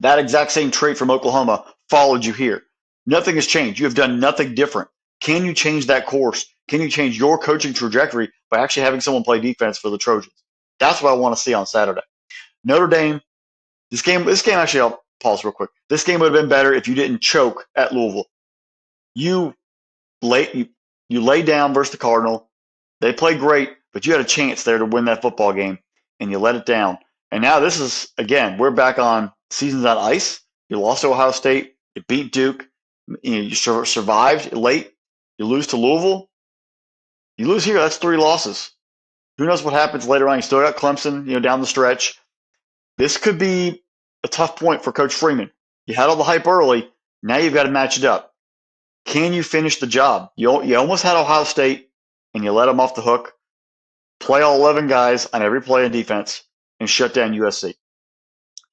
That exact same trait from Oklahoma followed you here. Nothing has changed. You have done nothing different. Can you change that course? Can you change your coaching trajectory by actually having someone play defense for the Trojans? That's what I want to see on Saturday. Notre Dame, this game actually, I'll pause real quick. This game would have been better if you didn't choke at Louisville. You laid down versus the Cardinal. They played great, but you had a chance there to win that football game, and you let it down. And now this is, again, we're back on seasons on ice. You lost to Ohio State. You beat Duke. You survived late. You lose to Louisville. You lose here. That's 3 losses. Who knows what happens later on? You still got Clemson, down the stretch. This could be a tough point for Coach Freeman. You had all the hype early. Now you've got to match it up. Can you finish the job? You almost had Ohio State, and you let them off the hook. Play all 11 guys on every play in defense and shut down USC.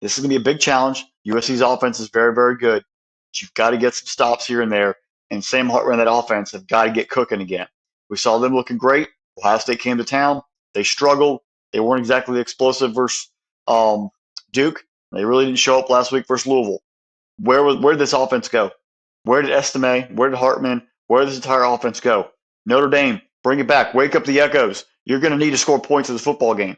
This is going to be a big challenge. USC's offense is very, very good. But you've got to get some stops here and there. And Sam Hartman and that offense have got to get cooking again. We saw them looking great. Ohio State came to town. They struggled. They weren't exactly explosive versus Duke. They really didn't show up last week versus Louisville. Where did this offense go? Where did Estime? Where did Hartman? Where did this entire offense go? Notre Dame, bring it back. Wake up the Echoes. You're going to need to score points in this football game.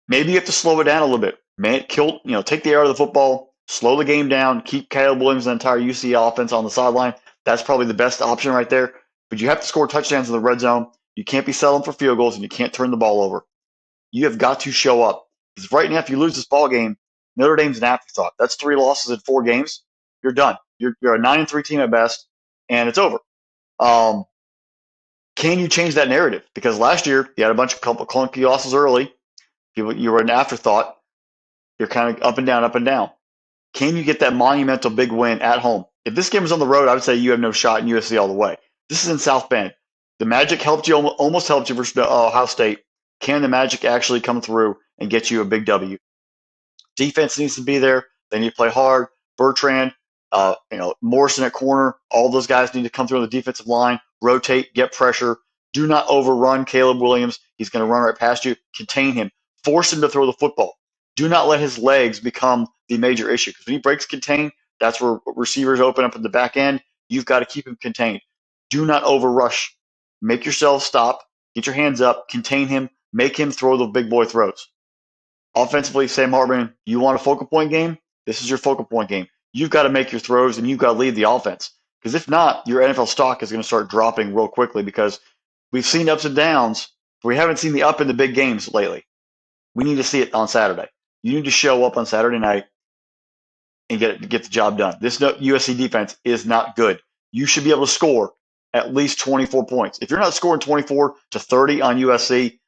Maybe you have to slow it down a little bit. Take the air out of the football, slow the game down, keep Caleb Williams and the entire UC offense on the sideline. That's probably the best option right there. But you have to score touchdowns in the red zone. You can't be settling for field goals, and you can't turn the ball over. You have got to show up. Because right now, if you lose this ball game, Notre Dame's an afterthought. That's 3 losses in 4 games. You're done. You're a 9-3 team at best, and it's over. Can you change that narrative? Because last year, you had a bunch of clunky losses early. You were an afterthought. You're kind of up and down, up and down. Can you get that monumental big win at home? If this game was on the road, I would say you have no shot in USC all the way. This is in South Bend. The Magic almost helped you versus Ohio State. Can the Magic actually come through and get you a big W? Defense needs to be there. They need to play hard. Bertrand, Morrison at corner. All those guys need to come through on the defensive line, rotate, get pressure. Do not overrun Caleb Williams. He's going to run right past you. Contain him. Force him to throw the football. Do not let his legs become the major issue. Because when he breaks contain, that's where receivers open up at the back end. You've got to keep him contained. Do not overrush. Make yourself stop. Get your hands up. Contain him. Make him throw the big boy throws. Offensively, Sam Hartman, you want a focal point game? This is your focal point game. You've got to make your throws, and you've got to lead the offense. Because if not, your NFL stock is going to start dropping real quickly because we've seen ups and downs, but we haven't seen the up in the big games lately. We need to see it on Saturday. You need to show up on Saturday night and get the job done. This USC defense is not good. You should be able to score at least 24 points. If you're not scoring 24 to 30 on USC,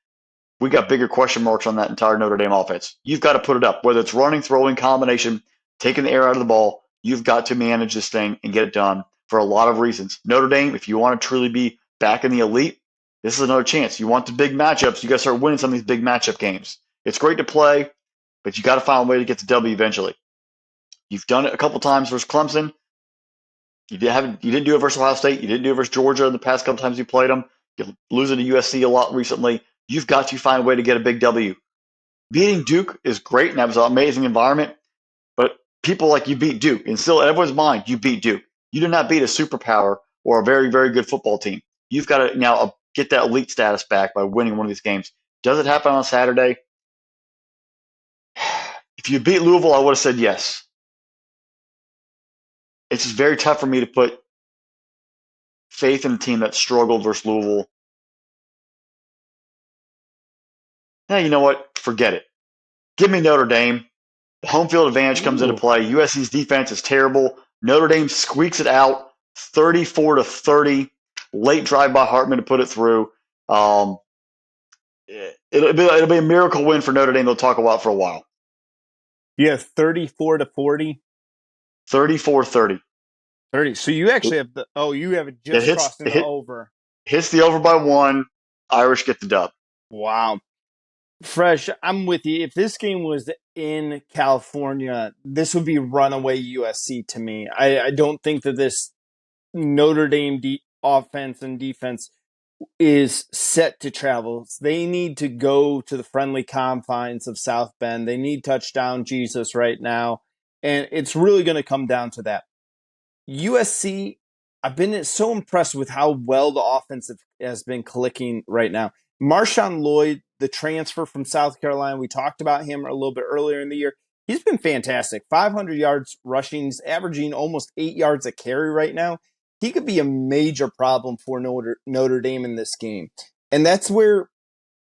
we got bigger question marks on that entire Notre Dame offense. You've got to put it up, whether it's running, throwing, combination, taking the air out of the ball. You've got to manage this thing and get it done for a lot of reasons. Notre Dame, if you want to truly be back in the elite, this is another chance. You want the big matchups, you got to start winning some of these big matchup games. It's great to play, but you got to find a way to get the W eventually. You've done it a couple times versus Clemson. You didn't do it versus Ohio State. You didn't do it versus Georgia in the past couple times you played them. You're losing to USC a lot recently. You've got to find a way to get a big W. Beating Duke is great, and that was an amazing environment. people like you beat Duke, and still in everyone's mind, you beat Duke. You did not beat a superpower or a very, very good football team. You've got to now get that elite status back by winning one of these games. Does it happen on Saturday? If you beat Louisville, I would have said yes. It's just very tough for me to put faith in a team that struggled versus Louisville. Now, you know what? Forget it. Give me Notre Dame. The home field advantage comes into play. USC's defense is terrible. Notre Dame squeaks it out 34-30. Late drive by Hartman to put it through. It'll be a miracle win for Notre Dame. They'll talk about for a while. Yeah, 34-40. 34-30. 30. So you actually have you have it just crossing the over. Hits the over by 1. Irish get the dub. Wow. Fresh, I'm with you. If this game was in California, this would be runaway USC to me. I don't think that this Notre Dame offense and defense is set to travel. They need to go to the friendly confines of South Bend. They need touchdown Jesus right now. And it's really going to come down to that. USC, I've been so impressed with how well the offense has been clicking right now. Marshawn Lloyd, the transfer from South Carolina, we talked about him a little bit earlier in the year. He's been fantastic. 500 yards rushing. He's averaging almost 8 yards a carry right now. He could be a major problem for Notre Dame in this game. And that's where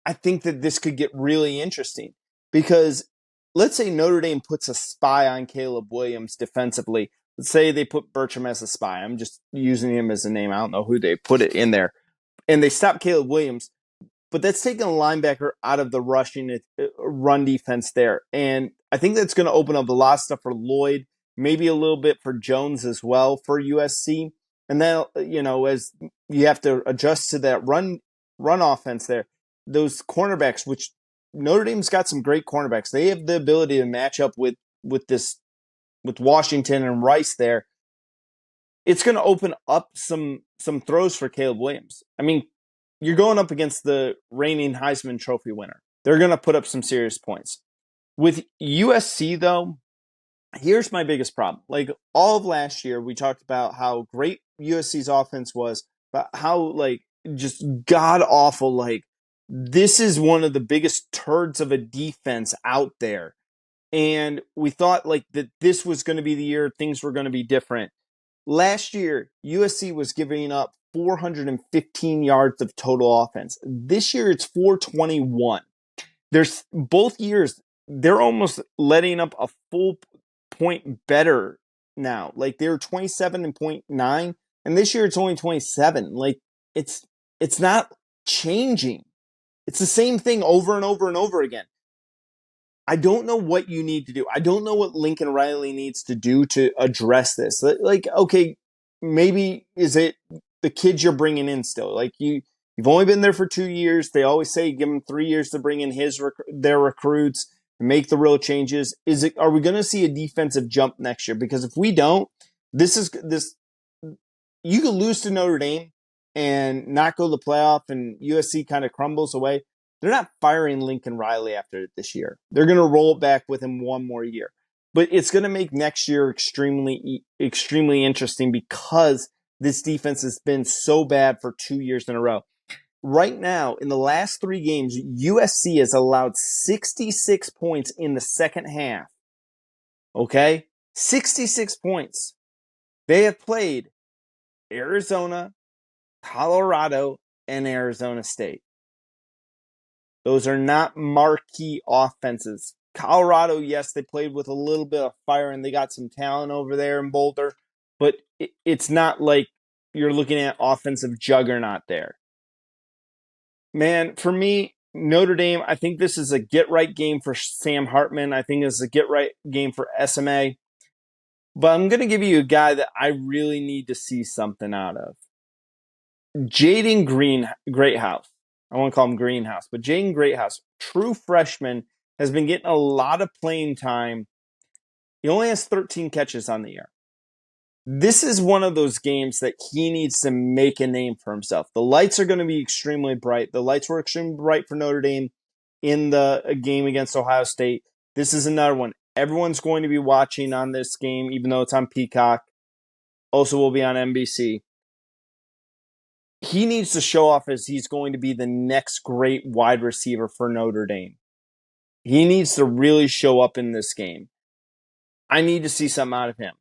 I think that this could get really interesting. Because let's say Notre Dame puts a spy on Caleb Williams defensively. Let's say they put Bertram as a spy. I'm just using him as a name. I don't know who they put it in there. And they stop Caleb Williams. But that's taking a linebacker out of the rushing run defense there. And I think that's going to open up a lot of stuff for Lloyd, maybe a little bit for Jones as well for USC. And then, as you have to adjust to that run offense there, those cornerbacks, which Notre Dame's got some great cornerbacks. They have the ability to match up with Washington and Rice there. It's going to open up some throws for Caleb Williams. I mean, you're going up against the reigning Heisman Trophy winner. They're going to put up some serious points. With USC, though, here's my biggest problem. Like all of last year, we talked about how great USC's offense was, but how just god awful. This is one of the biggest turds of a defense out there. And we thought that this was going to be the year things were going to be different. Last year, USC was giving up 415 yards of total offense. This year, it's 421. There's both years, they're almost letting up a full point better now. They were 27.9, and this year it's only 27. It's not changing. It's the same thing over and over and over again. I don't know what you need to do. I don't know what Lincoln Riley needs to do to address this. Okay, maybe is it the kids you're bringing in still? You've only been there for 2 years. They always say give them 3 years to bring in their recruits and make the real changes. Are we going to see a defensive jump next year? Because if we don't, this you could lose to Notre Dame and not go to the playoff, and USC kind of crumbles away. They're not firing Lincoln Riley after this year. They're going to roll it back with him one more year. But it's going to make next year extremely, extremely interesting because this defense has been so bad for 2 years in a row. Right now, in the last 3 games, USC has allowed 66 points in the second half. Okay? 66 points. They have played Arizona, Colorado, and Arizona State. Those are not marquee offenses. Colorado, yes, they played with a little bit of fire and they got some talent over there in Boulder, but it's not like you're looking at offensive juggernaut there. Man, for me, Notre Dame, I think this is a get-right game for Sam Hartman. I think this is a get-right game for SMA. But I'm going to give you a guy that I really need to see something out of. Jaden Greathouse. I won't call him Greenhouse, but Jaden Greathouse, true freshman, has been getting a lot of playing time. He only has 13 catches on the year. This is one of those games that he needs to make a name for himself. The lights are going to be extremely bright. The lights were extremely bright for Notre Dame in the game against Ohio State. This is another one. Everyone's going to be watching on this game, even though it's on Peacock. Also will be on NBC. He needs to show off as he's going to be the next great wide receiver for Notre Dame. He needs to really show up in this game. I need to see something out of him.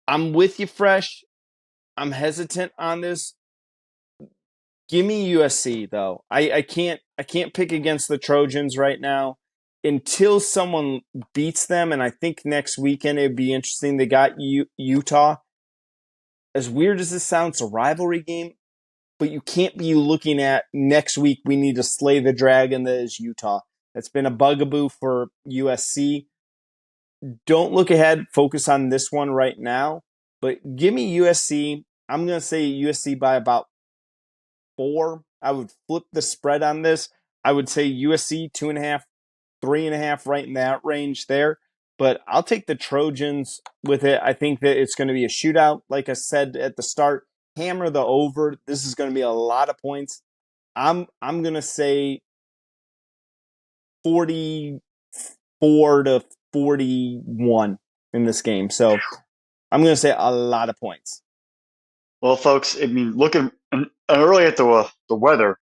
I'm with you, Fresh. I'm hesitant on this. Give me USC though. I can't pick against the Trojans right now until someone beats them. And I think next weekend it'd be interesting. They got Utah. As weird as this sounds, it's a rivalry game, but you can't be looking at next week. We need to slay the dragon that is Utah. That's been a bugaboo for USC. Don't look ahead. Focus on this one right now. But give me USC. I'm going to say USC by about 4. I would flip the spread on this. I would say USC 2.5, 3.5, right in that range there. But I'll take the Trojans with it. I think that it's going to be a shootout. Like I said at the start, hammer the over. This is going to be a lot of points. I'm going to say 44 to 41 in this game. So I'm going to say a lot of points. Well, folks, I mean, looking early at the weather,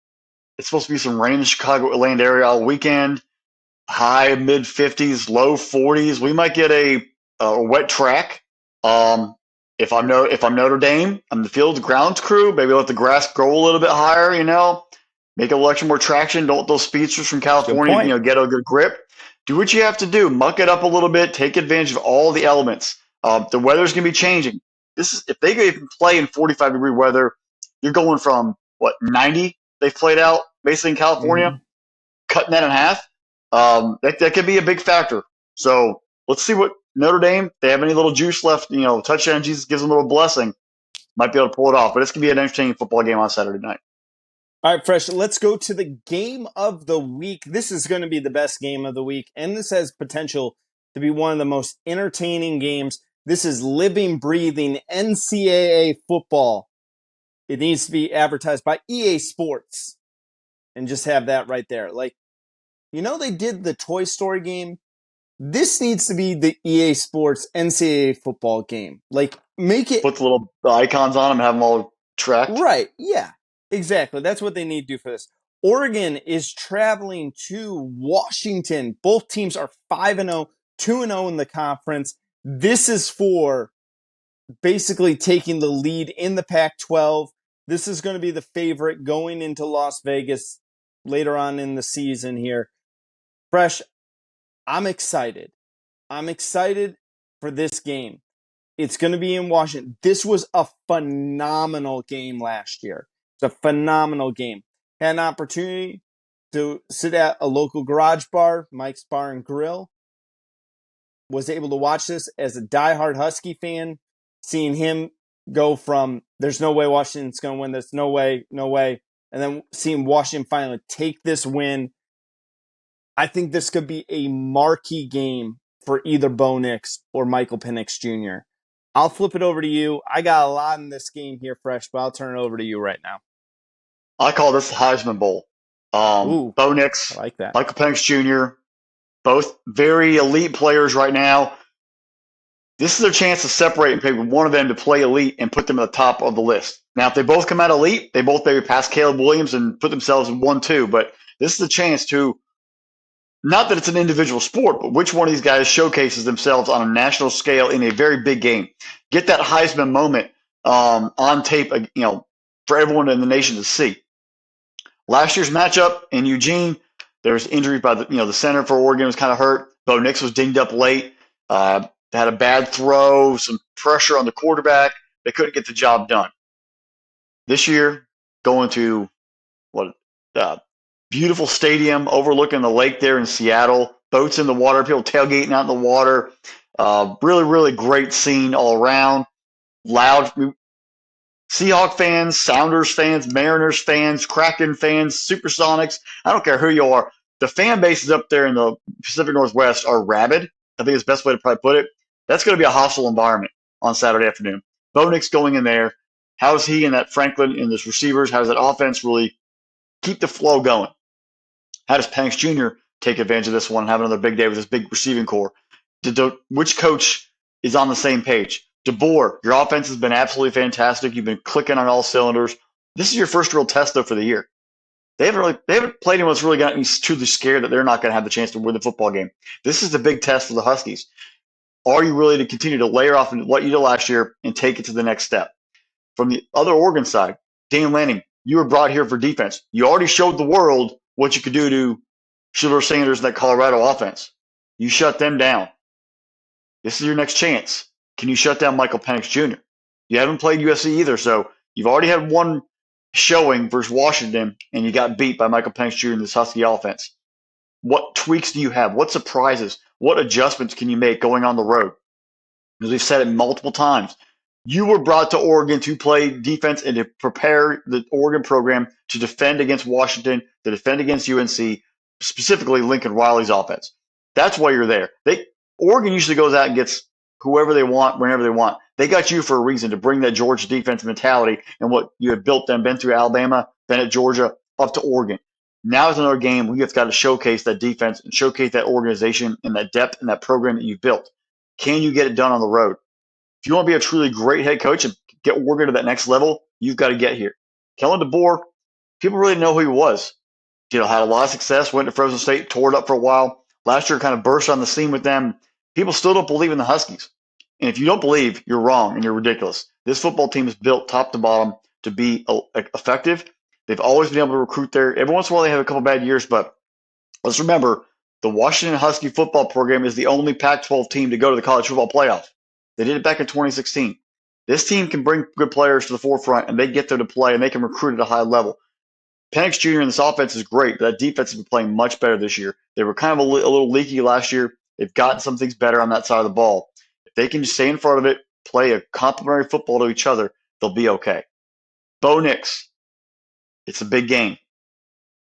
it's supposed to be some rain in the Chicago Atlanta area all weekend. High mid 50s, low 40s. We might get a wet track. If I'm Notre Dame, I'm the field grounds crew. Maybe let the grass grow a little bit higher. Make a little more traction. Don't let those speedsters from California, get a good grip. Do what you have to do. Muck it up a little bit. Take advantage of all the elements. The weather's going to be changing. If they can play in 45-degree weather, you're going from 90 they've played out basically in California, cutting that in half. That could be a big factor. So let's see what Notre Dame, if they have any little juice left, touchdown Jesus gives them a little blessing, might be able to pull it off. But it's going to be an entertaining football game on Saturday night. All right, Fresh, let's go to the game of the week. This is going to be the best game of the week, and this has potential to be one of the most entertaining games. This is living, breathing NCAA football. It needs to be advertised by EA Sports and just have that right there. They did the Toy Story game. This needs to be the EA Sports NCAA football game. Make it. Put the little icons on them and have them all tracked. Right, yeah. Exactly. That's what they need to do for this. Oregon is traveling to Washington. Both teams are 5-0, 2-0 in the conference. This is for basically taking the lead in the Pac-12. This is going to be the favorite going into Las Vegas later on in the season here. Fresh, I'm excited. I'm excited for this game. It's going to be in Washington. This was a phenomenal game last year. It's a phenomenal game. Had an opportunity to sit at a local garage bar, Mike's Bar and Grill. Was able to watch this as a diehard Husky fan, seeing him go from there's no way Washington's going to win this, no way, and then seeing Washington finally take this win. I think this could be a marquee game for either Bo Nix or Michael Penix Jr. I'll flip it over to you. I got a lot in this game here, Fresh, but I'll turn it over to you right now. I call this the Heisman Bowl. Bo Nix, I like that. Michael Penix Jr., both very elite players right now. This is their chance to separate and pick one of them to play elite and put them at the top of the list. Now, if they both come out elite, they both maybe pass Caleb Williams and put themselves in 1-2. But this is the chance to, not that it's an individual sport, but which one of these guys showcases themselves on a national scale in a very big game. Get that Heisman moment on tape, for everyone in the nation to see. Last year's matchup in Eugene, there was injuries by the center for Oregon was kind of hurt. Bo Nix was dinged up late. Had a bad throw, some pressure on the quarterback. They couldn't get the job done. This year, going to beautiful stadium overlooking the lake there in Seattle. Boats in the water, people tailgating out in the water. Really, really great scene all around. Loud Seahawk fans, Sounders fans, Mariners fans, Kraken fans, Supersonics. I don't care who you are. The fan bases up there in the Pacific Northwest are rabid. I think it's the best way to probably put it. That's going to be a hostile environment on Saturday afternoon. Bo Nix going in there. How's he and that Franklin and his receivers, how does that offense really keep the flow going? How does Penix Jr. take advantage of this one and have another big day with this big receiving core. Which coach is on the same page? DeBoer, your offense has been absolutely fantastic. You've been clicking on all cylinders. This is your first real test, though, for the year. They haven't played anyone that's really gotten me truly scared that they're not going to have the chance to win the football game. This is the big test for the Huskies. Are you really to continue to layer off what you did last year and take it to the next step? From the other Oregon side, Dan Lanning, you were brought here for defense. You already showed the world what you could do to Shedeur Sanders and that Colorado offense. You shut them down. This is your next chance. Can you shut down Michael Penix Jr.? You haven't played USC either, so you've already had one showing versus Washington, and you got beat by Michael Penix Jr. in this Husky offense. What tweaks do you have? What surprises? What adjustments can you make going on the road? As we've said it multiple times, you were brought to Oregon to play defense and to prepare the Oregon program to defend against Washington, to defend against UNC, specifically Lincoln Riley's offense. That's why you're there. Oregon usually goes out and gets whoever they want, whenever they want. They got you for a reason to bring that Georgia defense mentality and what you had built them, been through Alabama, then at Georgia, up to Oregon. Now it's another game where you've got to showcase that defense and showcase that organization and that depth and that program that you've built. Can you get it done on the road? If you want to be a truly great head coach and get Oregon to that next level, you've got to get here. Kellen DeBoer, people really know who he was. Had a lot of success, went to Frozen State, tore it up for a while. Last year kind of burst on the scene with them. People still don't believe in the Huskies. And if you don't believe, you're wrong and you're ridiculous. This football team is built top to bottom to be effective. They've always been able to recruit there. Every once in a while they have a couple bad years, but let's remember the Washington Husky football program is the only Pac-12 team to go to the college football playoff. They did it back in 2016. This team can bring good players to the forefront, and they get there to play, and they can recruit at a high level. Penix Jr. in this offense is great, but that defense has been playing much better this year. They were kind of a little leaky last year. They've gotten some things better on that side of the ball. If they can just stay in front of it, play a complementary football to each other, they'll be okay. Bo Nix, it's a big game.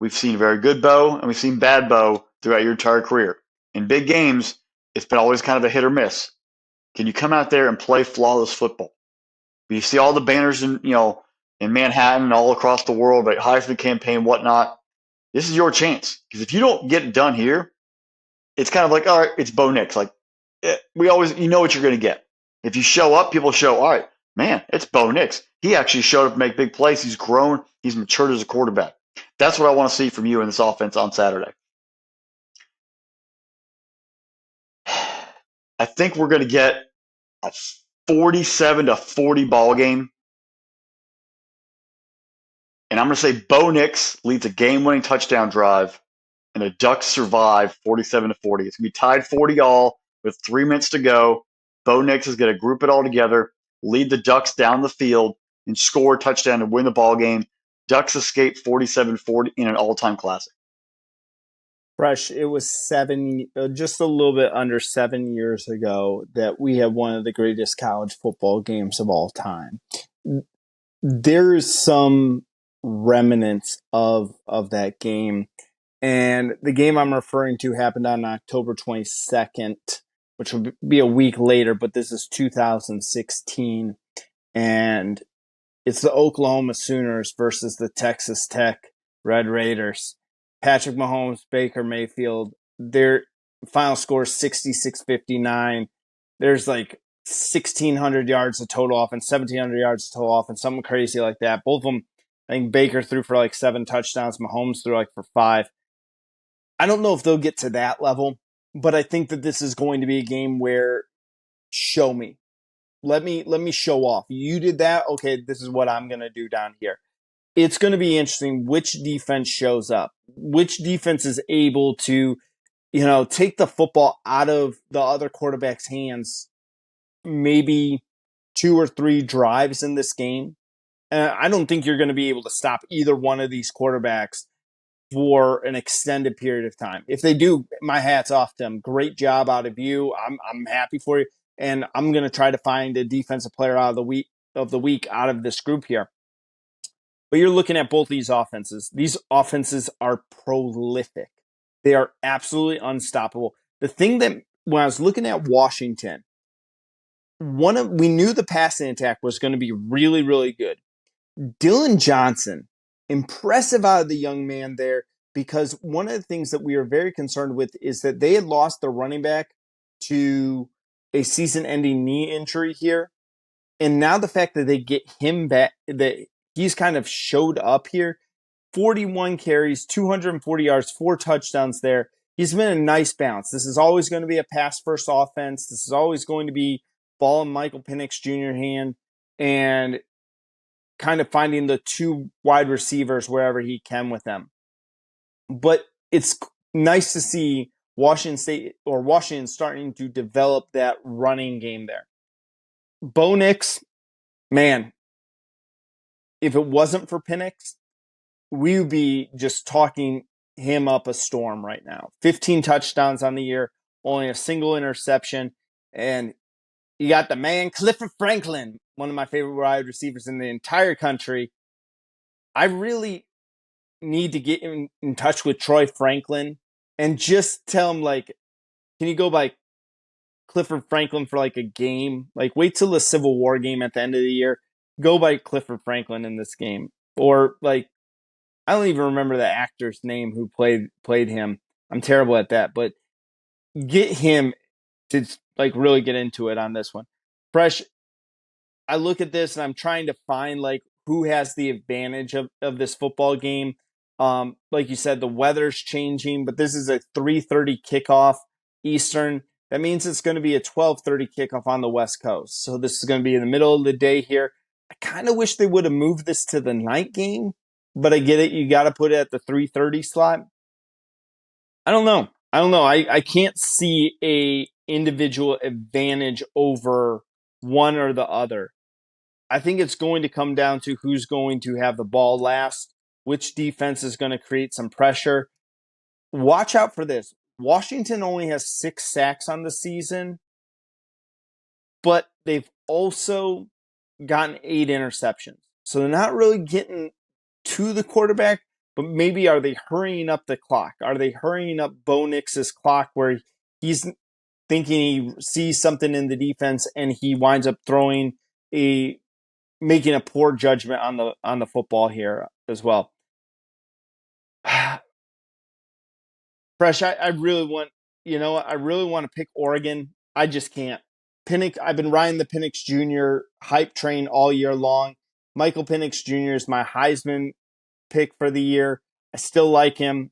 We've seen very good Bo, and we've seen bad Bo throughout your entire career. In big games, it's been always kind of a hit or miss. Can you come out there and play flawless football? You see all the banners in Manhattan and all across the world, like Heisman campaign, whatnot. This is your chance. Because if you don't get it done here, it's kind of like, all right, it's Bo Nix. Like, you know what you're going to get. If you show up, people show, all right, man, it's Bo Nix. He actually showed up to make big plays. He's grown. He's matured as a quarterback. That's what I want to see from you in this offense on Saturday. I think we're going to get a 47-40 ball game. And I'm going to say Bo Nix leads a game-winning touchdown drive, and the Ducks survive 47-40. It's going to be tied 40-all with 3 minutes to go. Bo Nix is going to group it all together, lead the Ducks down the field, and score a touchdown to win the ball game. Ducks escape 47-40 in an all-time classic. Fresh, it was just a little bit under 7 years ago that we had one of the greatest college football games of all time. There's some remnants of that game. And the game I'm referring to happened on October 22nd, which would be a week later, but this is 2016. And it's the Oklahoma Sooners versus the Texas Tech Red Raiders. Patrick Mahomes, Baker Mayfield, their final score is 66-59. There's like 1,600 yards of total offense, 1,700 yards of total offense, something crazy like that. Both of them, I think Baker threw for like 7 touchdowns. Mahomes threw like for 5. I don't know if they'll get to that level, but I think that this is going to be a game where show me. Let me show off. You did that. Okay, this is what I'm going to do down here. It's going to be interesting which defense shows up, which defense is able to, take the football out of the other quarterback's hands, maybe 2 or 3 drives in this game. I don't think you're going to be able to stop either one of these quarterbacks for an extended period of time. If they do, my hat's off to them. Great job out of you. I'm happy for you. And I'm going to try to find a defensive player out of the week out of this group here. But you're looking at both these offenses. These offenses are prolific. They are absolutely unstoppable. The thing that when I was looking at Washington, we knew the passing attack was going to be really, really good. Dylan Johnson, impressive out of the young man there. because one of the things that we are very concerned with is that they had lost their running back to a season-ending knee injury here. And now the fact that they get him back, that he's kind of showed up here, 41 carries, 240 yards, 4 touchdowns there. He's been a nice balance. This is always going to be a pass-first offense. This is always going to be ball in Michael Penix Jr. hand and kind of finding the 2 wide receivers wherever he can with them. But it's nice to see Washington State or Washington starting to develop that running game there. Bo Nix, man, if it wasn't for Penix, we would be just talking him up a storm right now. 15 touchdowns on the year, only a single interception. And you got the man, Clifford Franklin, one of my favorite wide receivers in the entire country. I really need to get in touch with Troy Franklin and just tell him, like, can you go by Clifford Franklin for like a game? Like, wait till the Civil War game at the end of the year. Go by Clifford Franklin in this game. Or, like, I don't even remember the actor's name who played him. I'm terrible at that, but get him to like really get into it on this one. Fresh, I look at this and I'm trying to find like who has the advantage of this football game. Like you said, the weather's changing, but this is a 3:30 kickoff Eastern. That means it's going to be a 12:30 kickoff on the West Coast. So this is going to be in the middle of the day here. I kind of wish they would have moved this to the night game, but I get it. You got to put it at the 3:30 slot. I don't know. I can't see a individual advantage over one or the other. I think it's going to come down to who's going to have the ball last, which defense is going to create some pressure. Watch out for this. Washington only has 6 sacks on the season, but they've also gotten 8 interceptions. So they're not really getting to the quarterback, but maybe are they hurrying up the clock? Are they hurrying up Bo Nix's clock where he's thinking he sees something in the defense and he winds up making a poor judgment on the football here as well. Fresh, I really want, I really want to pick Oregon. I just can't. Penix, I've been riding the Penix Jr. hype train all year long. Michael Penix Jr. is my Heisman pick for the year. I still like him.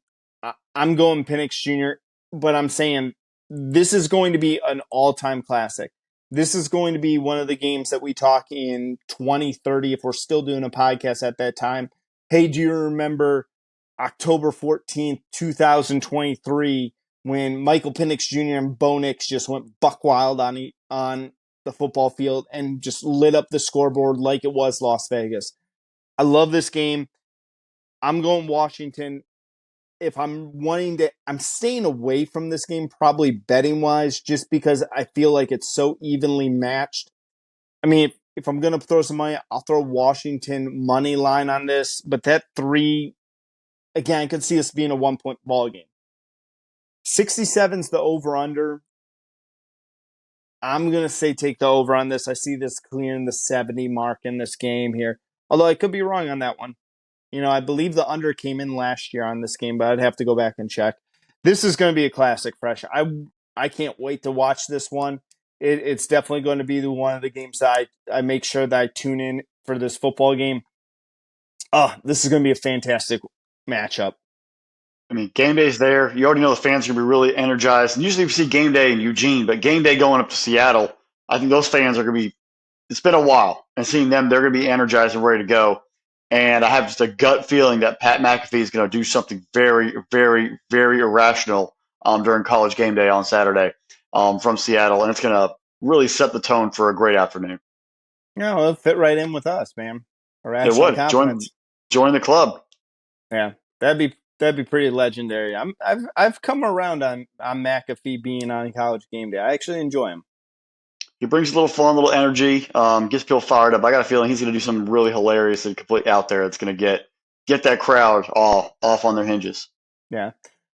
I'm going Penix Jr., but I'm saying this is going to be an all-time classic. This is going to be one of the games that we talk in 2030 if we're still doing a podcast at that time. Hey, do you remember October 14th, 2023, when Michael Penix Jr. and Bo Nix just went buck wild on the football field and just lit up the scoreboard like it was Las Vegas? I love this game. I'm going Washington. If I'm staying away from this game, probably betting wise, just because I feel like it's so evenly matched. I mean, if I'm going to throw some money, I'll throw Washington money line on this. But that 3, again, I could see this being a 1-point ball game. 67's the over under. I'm going to say take the over on this. I see this clearing the 70 mark in this game here. Although I could be wrong on that one. I believe the under came in last year on this game, but I'd have to go back and check. This is going to be a classic, Fresh. I can't wait to watch this one. It's definitely going to be one of the games that I make sure that I tune in for this football game. This is going to be a fantastic matchup. I mean, game day's there. You already know the fans are going to be really energized. And usually we see game day in Eugene, but game day going up to Seattle, I think those fans are going to be – it's been a while. And seeing them, they're going to be energized and ready to go. And I have just a gut feeling that Pat McAfee is going to do something very, very, very irrational during college game day on Saturday from Seattle. And it's going to really set the tone for a great afternoon. Yeah, it'll fit right in with us, man. It would. Join the club. Yeah, that'd be pretty legendary. I've come around on McAfee being on college game day. I actually enjoy him. He brings a little fun, a little energy, gets people fired up. I got a feeling he's going to do something really hilarious and completely out there that's going to get that crowd all off on their hinges. Yeah.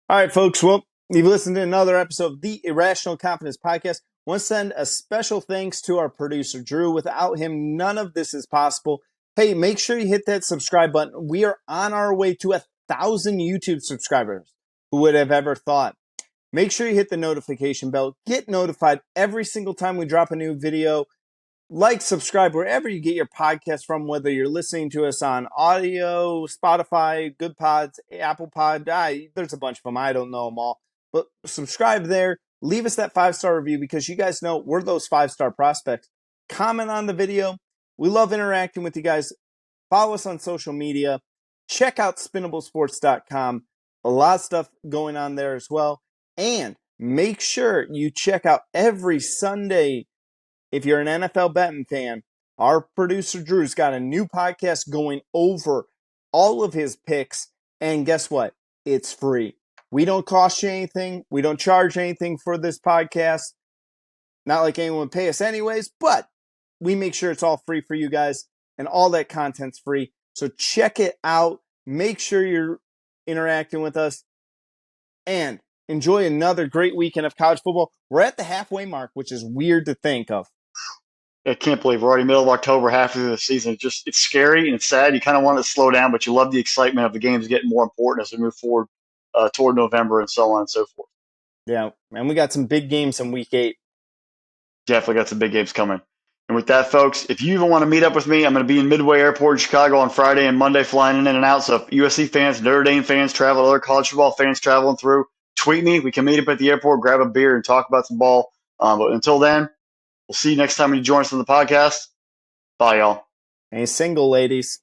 All right, folks. Well, you've listened to another episode of the Irrational Confidence Podcast. I want to send a special thanks to our producer, Drew. Without him, none of this is possible. Hey, make sure you hit that subscribe button. We are on our way to 1,000 YouTube subscribers. Who would have ever thought? Make sure you hit the notification bell. Get notified every single time we drop a new video. Like, subscribe wherever you get your podcast from, whether you're listening to us on audio, Spotify, Good Pods, Apple Pod. There's a bunch of them. I don't know them all. But subscribe there. Leave us that 5-star review because you guys know we're those 5-star prospects. Comment on the video. We love interacting with you guys. Follow us on social media. Check out spinnablesports.com. A lot of stuff going on there as well. And make sure you check out every Sunday. If you're an NFL betting fan, our producer Drew's got a new podcast going over all of his picks. And guess what? It's free. We don't cost you anything. We don't charge anything for this podcast. Not like anyone would pay us anyways, but we make sure it's all free for you guys and all that content's free. So check it out. Make sure you're interacting with us and enjoy another great weekend of college football. We're at the halfway mark, which is weird to think of. I can't believe we're already middle of October, half of the season. It's scary and it's sad. You kind of want it to slow down, but you love the excitement of the games getting more important as we move forward toward November and so on and so forth. Yeah, and we got some big games in week 8. Definitely got some big games coming. And with that, folks, if you even want to meet up with me, I'm going to be in Midway Airport in Chicago on Friday and Monday flying in and out. So if USC fans, Notre Dame fans travel, other college football fans traveling through, tweet me. We can meet up at the airport, grab a beer, and talk about some ball. But until then, we'll see you next time when you join us on the podcast. Bye, y'all. Any single ladies.